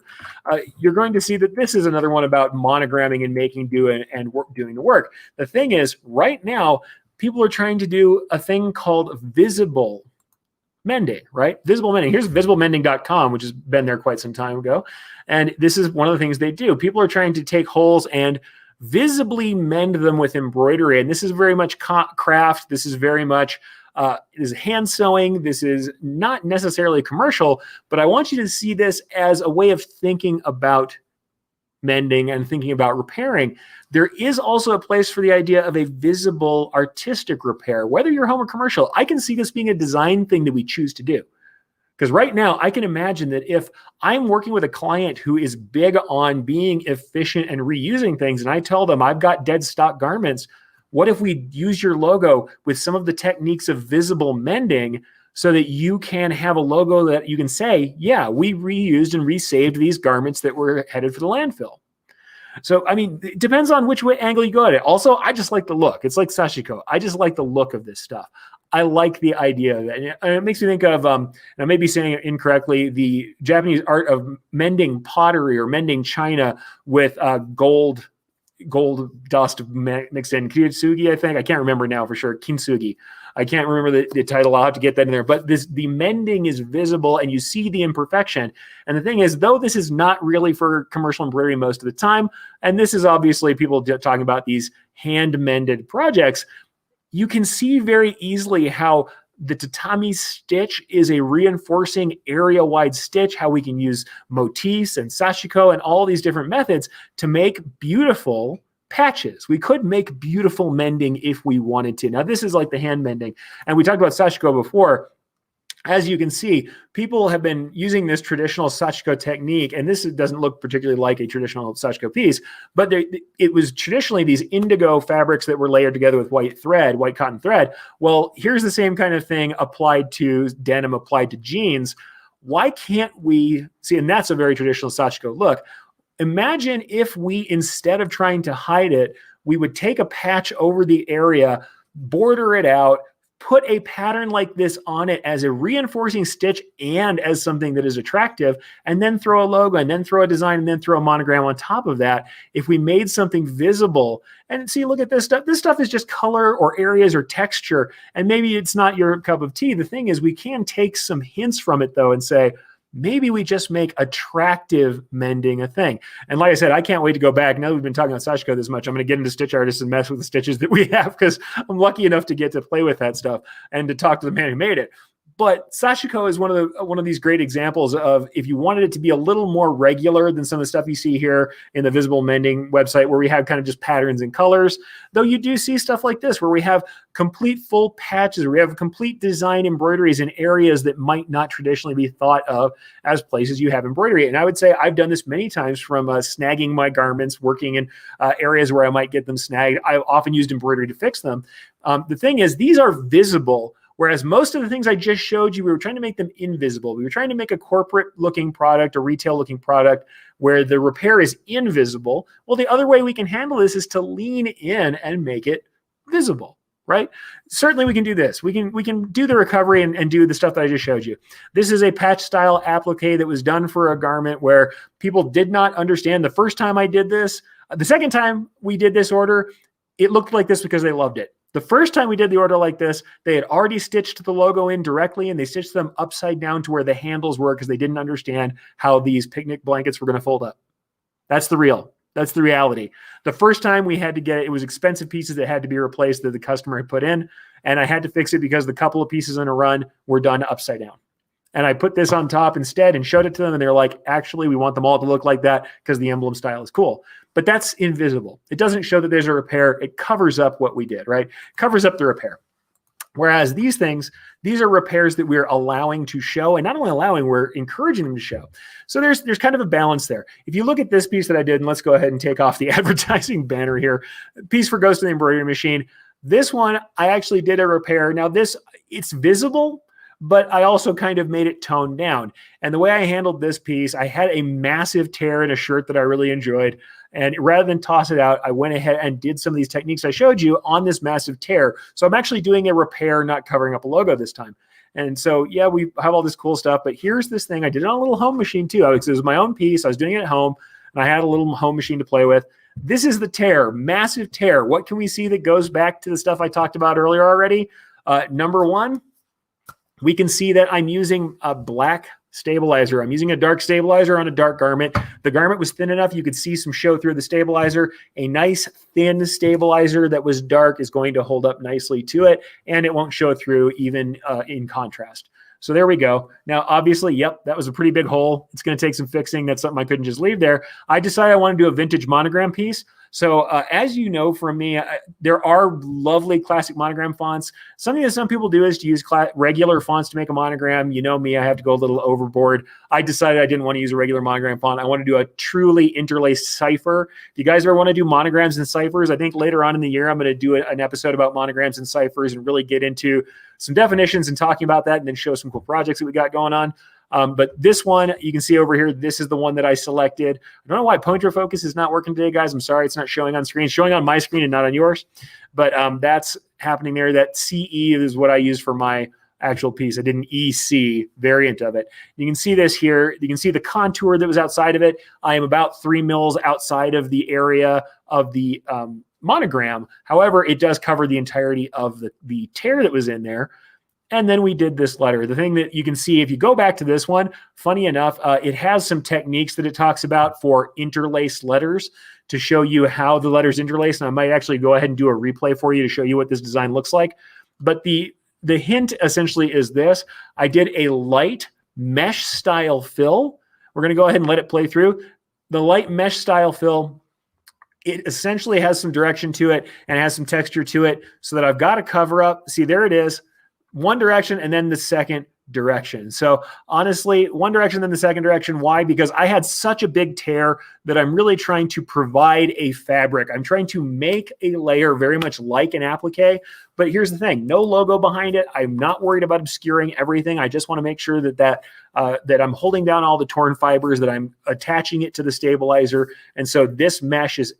You're going to see that this is another one about monogramming and making do and doing the work. The thing is, right now, people are trying to do a thing called visible mending, right? Visible mending. Here's visiblemending.com, which has been there quite some time ago. And this is one of the things they do. People are trying to take holes and visibly mend them with embroidery. And this is very much craft. This is very much it is hand sewing. This is not necessarily commercial, but I want you to see this as a way of thinking about mending and thinking about repairing. There is also a place for the idea of a visible artistic repair, whether you're home or commercial. I can see this being a design thing that we choose to do. Because right now, I can imagine that if I'm working with a client who is big on being efficient and reusing things, and I tell them I've got dead stock garments, what if we use your logo with some of the techniques of visible mending so that you can have a logo that you can say, yeah, we reused and resaved these garments that were headed for the landfill. So, I mean, it depends on which way angle you go at it. Also, I just like the look. It's like sashiko. I just like the look of this stuff. I like the idea of it. And it makes me think of, and I may be saying it incorrectly, the Japanese art of mending pottery or mending china with gold dust mixed in. Kintsugi, I think. I can't remember now for sure. Kintsugi. I can't remember the title. I'll have to get that in there. But the mending is visible, and you see the imperfection. And the thing is, though this is not really for commercial embroidery most of the time, and this is obviously people talking about these hand-mended projects, you can see very easily how the tatami stitch is a reinforcing area-wide stitch, how we can use motifs and sashiko and all these different methods to make beautiful patches. We could make beautiful mending if we wanted to. Now, this is like the hand mending. And we talked about sashiko before. As you can see, people have been using this traditional sashiko technique, and this doesn't look particularly like a traditional sashiko piece, but it was traditionally these indigo fabrics that were layered together with white cotton thread. Well, here's the same kind of thing applied to denim, applied to jeans. Why can't we see, and that's a very traditional sashiko look. Imagine if we, instead of trying to hide it, we would take a patch over the area, border it out, put a pattern like this on it as a reinforcing stitch and as something that is attractive, and then throw a logo, and then throw a design, and then throw a monogram on top of that. If we made something visible, and see, look at this stuff is just color or areas or texture, and maybe it's not your cup of tea. The thing is, we can take some hints from it though and say, maybe we just make attractive mending a thing. And like I said, I can't wait to go back. Now that we've been talking about sashiko this much, I'm going to get into Stitch Artists and mess with the stitches that we have, because I'm lucky enough to get to play with that stuff and to talk to the man who made it. But Sashiko is one of these great examples of if you wanted it to be a little more regular than some of the stuff you see here in the Visible Mending website, where we have kind of just patterns and colors, though you do see stuff like this where we have complete full patches, where we have complete design embroideries in areas that might not traditionally be thought of as places you have embroidery. And I would say I've done this many times, from snagging my garments, working in areas where I might get them snagged. I've often used embroidery to fix them. The thing is, these are visible. Whereas most of the things I just showed you, we were trying to make them invisible. We were trying to make a corporate looking product, a retail looking product where the repair is invisible. Well, the other way we can handle this is to lean in and make it visible, right? Certainly we can do this. We can do the recovery and do the stuff that I just showed you. This is a patch style applique that was done for a garment where people did not understand the first time I did this. The second time we did this order, it looked like this because they loved it. The first time we did the order like this, they had already stitched the logo in directly, and they stitched them upside down to where the handles were because they didn't understand how these picnic blankets were going to fold up. That's the reality. The first time we had to get it was expensive pieces that had to be replaced that the customer had put in, and I had to fix it because the couple of pieces in a run were done upside down. And I put this on top instead and showed it to them, and they're like, actually, we want them all to look like that because the emblem style is cool. But that's invisible. It doesn't show that there's a repair. It covers up what we did, right? Covers up the repair. Whereas these things, these are repairs that we're allowing to show, and not only allowing, we're encouraging them to show. So there's kind of a balance there. If you look at this piece that I did, and let's go ahead and take off the advertising banner here, piece for Ghost of the Embroidery Machine. This one, I actually did a repair. Now this, it's visible, but I also kind of made it toned down. And the way I handled this piece, I had a massive tear in a shirt that I really enjoyed. And rather than toss it out, I went ahead and did some of these techniques I showed you on this massive tear. So I'm actually doing a repair, not covering up a logo this time. And so, yeah, we have all this cool stuff, but here's this thing. I did it on a little home machine too. It was my own piece. I was doing it at home, and I had a little home machine to play with. This is the tear, massive tear. What can we see that goes back to the stuff I talked about earlier already? Number one, we can see that I'm using a black stabilizer. I'm using a dark stabilizer on a dark garment. The garment was thin enough you could see some show through the stabilizer. A nice thin stabilizer that was dark is going to hold up nicely to it, and it won't show through even in contrast. So there we go. Now, obviously, yep, that was a pretty big hole. It's going to take some fixing. That's something I couldn't just leave there. I decided I want to do a vintage monogram piece. So as you know from me, there are lovely classic monogram fonts. Something that some people do is to use regular fonts to make a monogram. You know me, I have to go a little overboard. I decided I didn't want to use a regular monogram font. I want to do a truly interlaced cipher. If you guys ever want to do monograms and ciphers, I think later on in the year, I'm going to do an episode about monograms and ciphers and really get into some definitions and talking about that, and then show some cool projects that we got going on. But this one, you can see over here, this is the one that I selected. I don't know why pointer focus is not working today, guys. I'm sorry, it's not showing on screen. It's showing on my screen and not on yours. But that's happening there. That CE is what I use for my actual piece. I did an EC variant of it. You can see this here. You can see the contour that was outside of it. I am about 3 mils outside of the area of the monogram. However, it does cover the entirety of the tear that was in there. And then we did this letter. The thing that you can see, if you go back to this one, funny enough, it has some techniques that it talks about for interlaced letters to show you how the letters interlace. And I might actually go ahead and do a replay for you to show you what this design looks like. But the hint essentially is this. I did a light mesh style fill. We're going to go ahead and let it play through. The light mesh style fill, it essentially has some direction to it and has some texture to it so that I've got to cover up. See, there it is. One direction and then the second direction. So honestly, one direction, then the second direction. Why? Because I had such a big tear that I'm really trying to provide a fabric. I'm trying to make a layer very much like an applique. But here's the thing, no logo behind it. I'm not worried about obscuring everything. I just want to make sure that I'm holding down all the torn fibers, that I'm attaching it to the stabilizer. And so this mesh is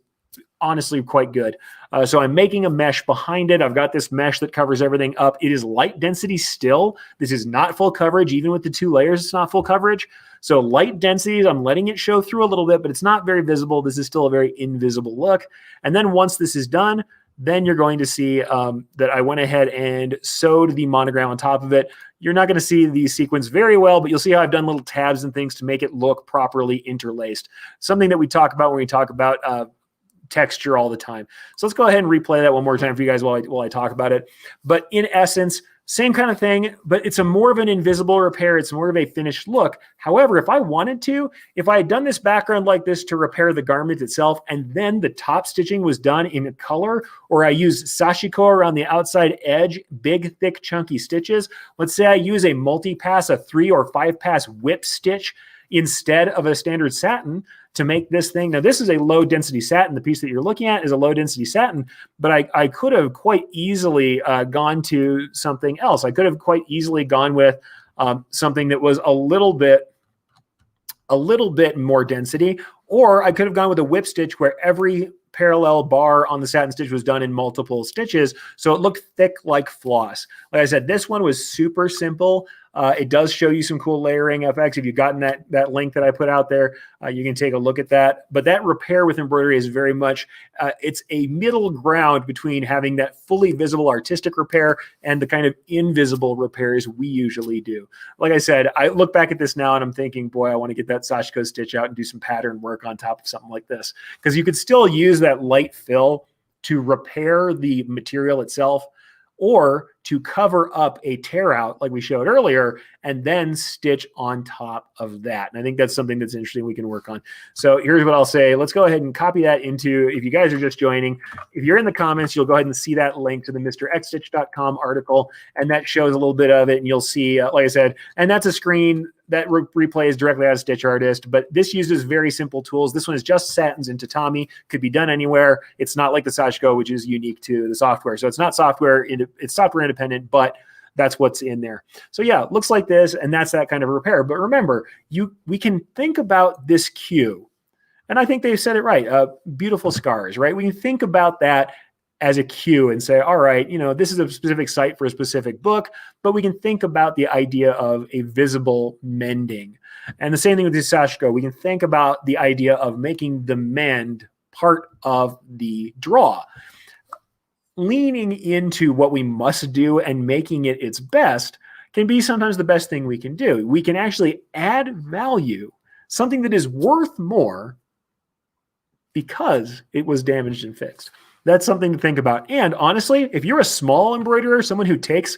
honestly quite good. So I'm making a mesh behind it. I've got this mesh that covers everything up. It is light density still. This is not full coverage. Even with the 2 layers, it's not full coverage. So light densities, I'm letting it show through a little bit, but it's not very visible. This is still a very invisible look. And then once this is done, then you're going to see that I went ahead and sewed the monogram on top of it. You're not going to see the sequence very well, but you'll see how I've done little tabs and things to make it look properly interlaced. Something that we talk about when we talk about texture all the time. So let's go ahead and replay that one more time for you guys while I talk about it. But in essence, Same kind of thing, but it's a more of an invisible repair. It's more of a finished look. However, if I wanted to, if I had done this background like this to repair the garment itself, and then the top stitching was done in color, or I used sashiko around the outside edge, big, thick, chunky stitches. Let's say I use a multi-pass, a 3 or 5 pass whip stitch instead of a standard satin to make this thing. Now, this is a low density satin. The piece that you're looking at is a low density satin, but I could have quite easily gone to something else. I could have quite easily gone with something that was a little bit more density, or I could have gone with a whip stitch where every parallel bar on the satin stitch was done in multiple stitches, so it looked thick like floss. Like I said, this one was super simple. It does show you some cool layering effects. If you've gotten that link that I put out there, you can take a look at that. But that repair with embroidery is very much, it's a middle ground between having that fully visible artistic repair and the kind of invisible repairs we usually do. Like I said, I look back at this now and I'm thinking, boy, I want to get that sashiko stitch out and do some pattern work on top of something like this. Because you could still use that light fill to repair the material itself, or to cover up a tear out like we showed earlier, and then stitch on top of that. And I think that's something that's interesting we can work on. So here's what I'll say. Let's go ahead and copy that into, if you guys are just joining, if you're in the comments, you'll go ahead and see that link to the MrXStitch.com article, and that shows a little bit of it, and you'll see, like I said, and that's a screen that replays directly as a stitch artist, but this uses very simple tools. This one is just satins and tatami, could be done anywhere. It's not like the sashiko, which is unique to the software. So it's not software, it's software independent, but that's what's in there. So yeah, it looks like this, and that's that kind of repair. But remember, we can think about this cue, and I think they said it right, beautiful scars, right? We can think about that as a cue and say, all right, this is a specific site for a specific book, but we can think about the idea of a visible mending. And the same thing with the sashiko. We can think about the idea of making the mend part of the draw. Leaning into what we must do and making it its best can be sometimes the best thing we can do. We can actually add value, something that is worth more because it was damaged and fixed. That's something to think about. And honestly, if you're a small embroiderer, someone who takes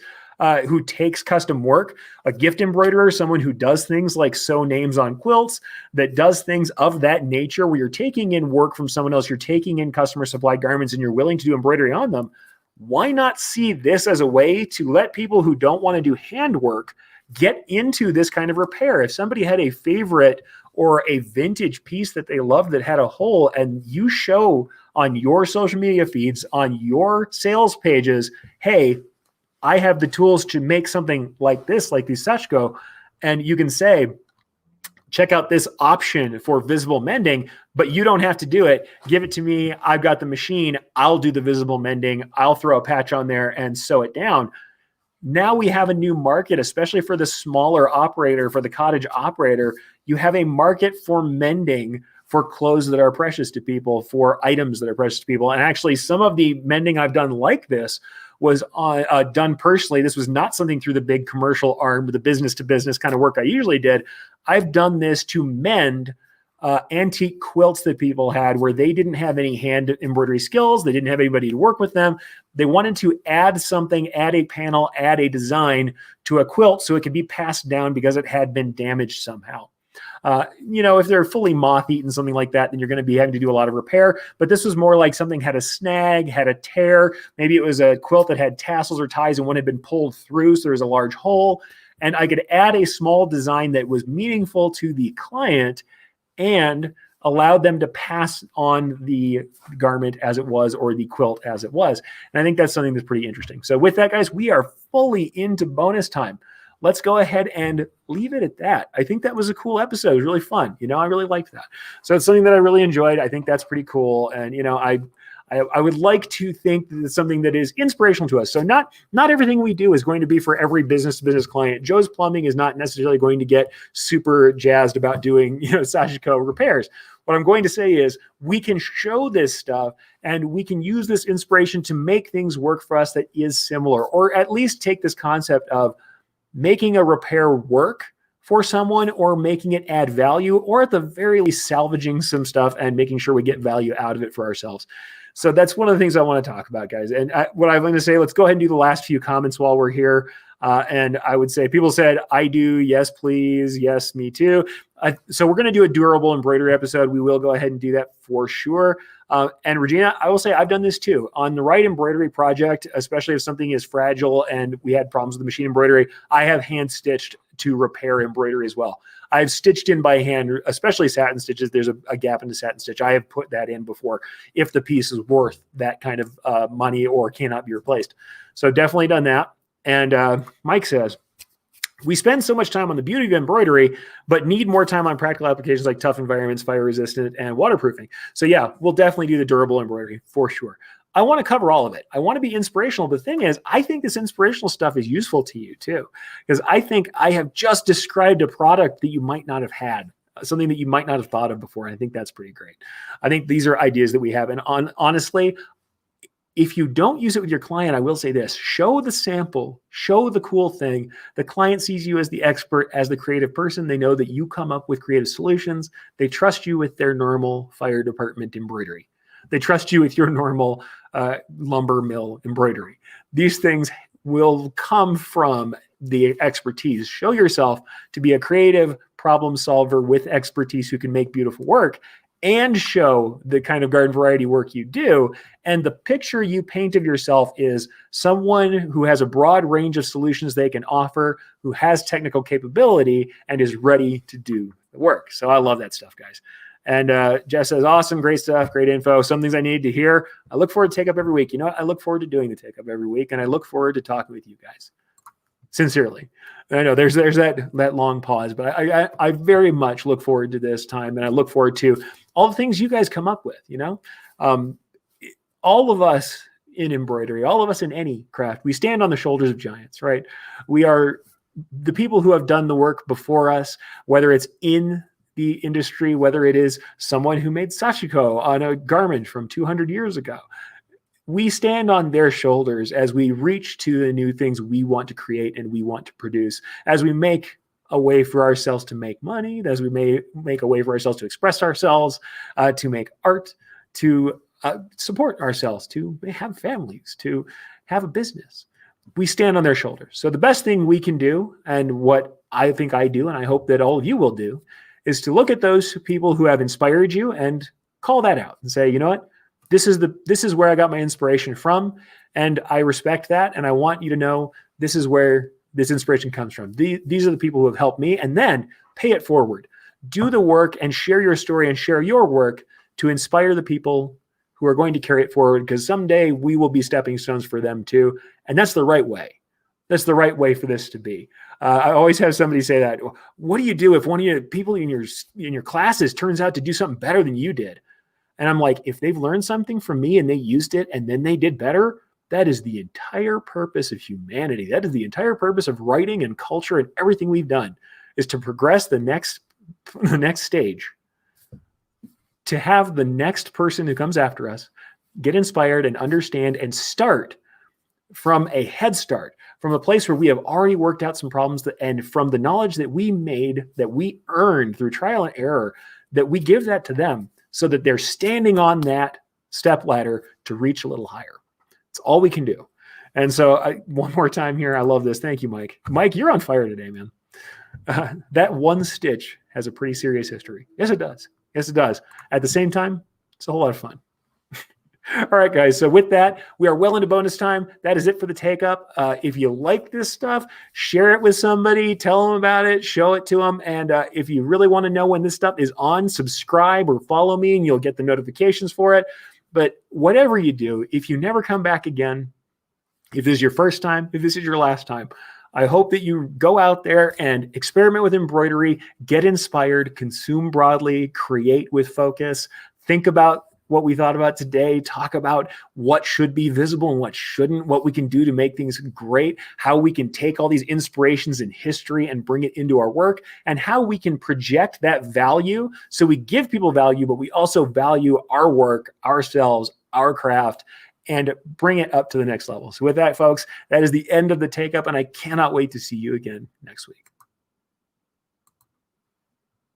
custom work, a gift embroiderer, someone who does things like sew names on quilts, that does things of that nature where you're taking in work from someone else, you're taking in customer supplied garments, and you're willing to do embroidery on them, why not see this as a way to let people who don't want to do handwork get into this kind of repair? If somebody had a favorite or a vintage piece that they loved that had a hole, and you show on your social media feeds, on your sales pages, hey, I have the tools to make something like this, like the sashiko, and you can say, check out this option for visible mending, but you don't have to do it. Give it to me. I've got the machine. I'll do the visible mending. I'll throw a patch on there and sew it down. Now we have a new market, especially for the smaller operator, for the cottage operator. You have a market for mending for clothes that are precious to people, for items that are precious to people. And actually, some of the mending I've done like this was done personally. This was not something through the big commercial arm, the business-to-business kind of work I usually did. I've done this to mend antique quilts that people had where they didn't have any hand embroidery skills. They didn't have anybody to work with them. They wanted to add something, add a panel, add a design to a quilt so it could be passed down because it had been damaged somehow. If they're fully moth-eaten, something like that, then you're going to be having to do a lot of repair. But this was more like something had a snag, had a tear. Maybe it was a quilt that had tassels or ties and one had been pulled through, so there was a large hole. And I could add a small design that was meaningful to the client and allowed them to pass on the garment as it was, or the quilt as it was. And I think that's something that's pretty interesting. So with that, guys, we are fully into bonus time. Let's go ahead and leave it at that. I think that was a cool episode. It was really fun. I really liked that. So it's something that I really enjoyed. I think that's pretty cool. And, I would like to think that it's something that is inspirational to us. So not everything we do is going to be for every business-to-business client. Joe's Plumbing is not necessarily going to get super jazzed about doing, sashiko repairs. What I'm going to say is we can show this stuff and we can use this inspiration to make things work for us that is similar, or at least take this concept of making a repair work for someone, or making it add value, or at the very least salvaging some stuff and making sure we get value out of it for ourselves. So that's one of the things I want to talk about, guys. And what I'm going to say, let's go ahead and do the last few comments while we're here. And I would say people said, I do. Yes, please. Yes, me too. So we're going to do a durable embroidery episode. We will go ahead and do that for sure. And Regina, I will say I've done this too. On the right embroidery project, especially if something is fragile and we had problems with the machine embroidery, I have hand stitched to repair embroidery as well. I've stitched in by hand, especially satin stitches. There's a gap in the satin stitch. I have put that in before if the piece is worth that kind of money or cannot be replaced. So definitely done that. And Mike says, we spend so much time on the beauty of embroidery, but need more time on practical applications like tough environments, fire resistant, and waterproofing. So yeah, we'll definitely do the durable embroidery for sure. I want to cover all of it. I want to be inspirational. The thing is, I think this inspirational stuff is useful to you too, because I think I have just described a product that you might not have had, something that you might not have thought of before. And I think that's pretty great. I think these are ideas that we have. And honestly, if you don't use it with your client, I will say this, show the sample, show the cool thing. The client sees you as the expert, as the creative person. They know that you come up with creative solutions. They trust you with their normal fire department embroidery. They trust you with your normal lumber mill embroidery. These things will come from the expertise. Show yourself to be a creative problem solver with expertise who can make beautiful work, and show the kind of garden variety work you do. And the picture you paint of yourself is someone who has a broad range of solutions they can offer, who has technical capability and is ready to do the work. So I love that stuff, guys. And Jess says, awesome, great stuff, great info. Some things I need to hear. I look forward to Takeup every week. You know what? I look forward to doing the Takeup every week, and I look forward to talking with you guys. Sincerely. I know there's that long pause, but I very much look forward to this time, and I look forward to all the things you guys come up with. You know, all of us in embroidery, all of us in any craft, we stand on the shoulders of giants, right? We are the people who have done the work before us, whether it's in the industry, whether it is someone who made sashiko on a garment from 200 years ago. We stand on their shoulders as we reach to the new things we want to create and we want to produce, as we make a way for ourselves to make money, as we may make a way for ourselves to express ourselves, to make art, to support ourselves, to have families, to have a business. We stand on their shoulders. So the best thing we can do, and what I think I do, and I hope that all of you will do, is to look at those people who have inspired you and call that out and say, you know what? This is where I got my inspiration from, and I respect that, and I want you to know this is where this inspiration comes from. These are the people who have helped me, and then pay it forward. Do the work and share your story and share your work to inspire the people who are going to carry it forward, because someday we will be stepping stones for them too, and that's the right way. That's the right way for this to be. I always have somebody say that. What do you do if one of your people in your classes turns out to do something better than you did? And I'm like, if they've learned something from me and they used it and then they did better, that is the entire purpose of humanity. That is the entire purpose of writing and culture and everything we've done, is to progress the next stage, to have the next person who comes after us get inspired and understand and start from a head start, from a place where we have already worked out some problems, and from the knowledge that we made, that we earned through trial and error, that we give that to them, so that they're standing on that step ladder to reach a little higher. It's all we can do. And so one more time here, I love this. Thank you, Mike. Mike, you're on fire today, man. That one stitch has a pretty serious history. Yes, it does. Yes, it does. At the same time, it's a whole lot of fun. All right, guys. So with that, we are well into bonus time. That is it for the Takeup. If you like this stuff, share it with somebody, tell them about it, show it to them. And if you really want to know when this stuff is on, subscribe or follow me and you'll get the notifications for it. But whatever you do, if you never come back again, if this is your first time, if this is your last time, I hope that you go out there and experiment with embroidery, get inspired, consume broadly, create with focus, think about what we thought about today, talk about what should be visible and what shouldn't, what we can do to make things great, how we can take all these inspirations in history and bring it into our work, and how we can project that value so we give people value, but we also value our work, ourselves, our craft, and bring it up to the next level. So with that, folks, that is the end of the Takeup, and I cannot wait to see you again next week.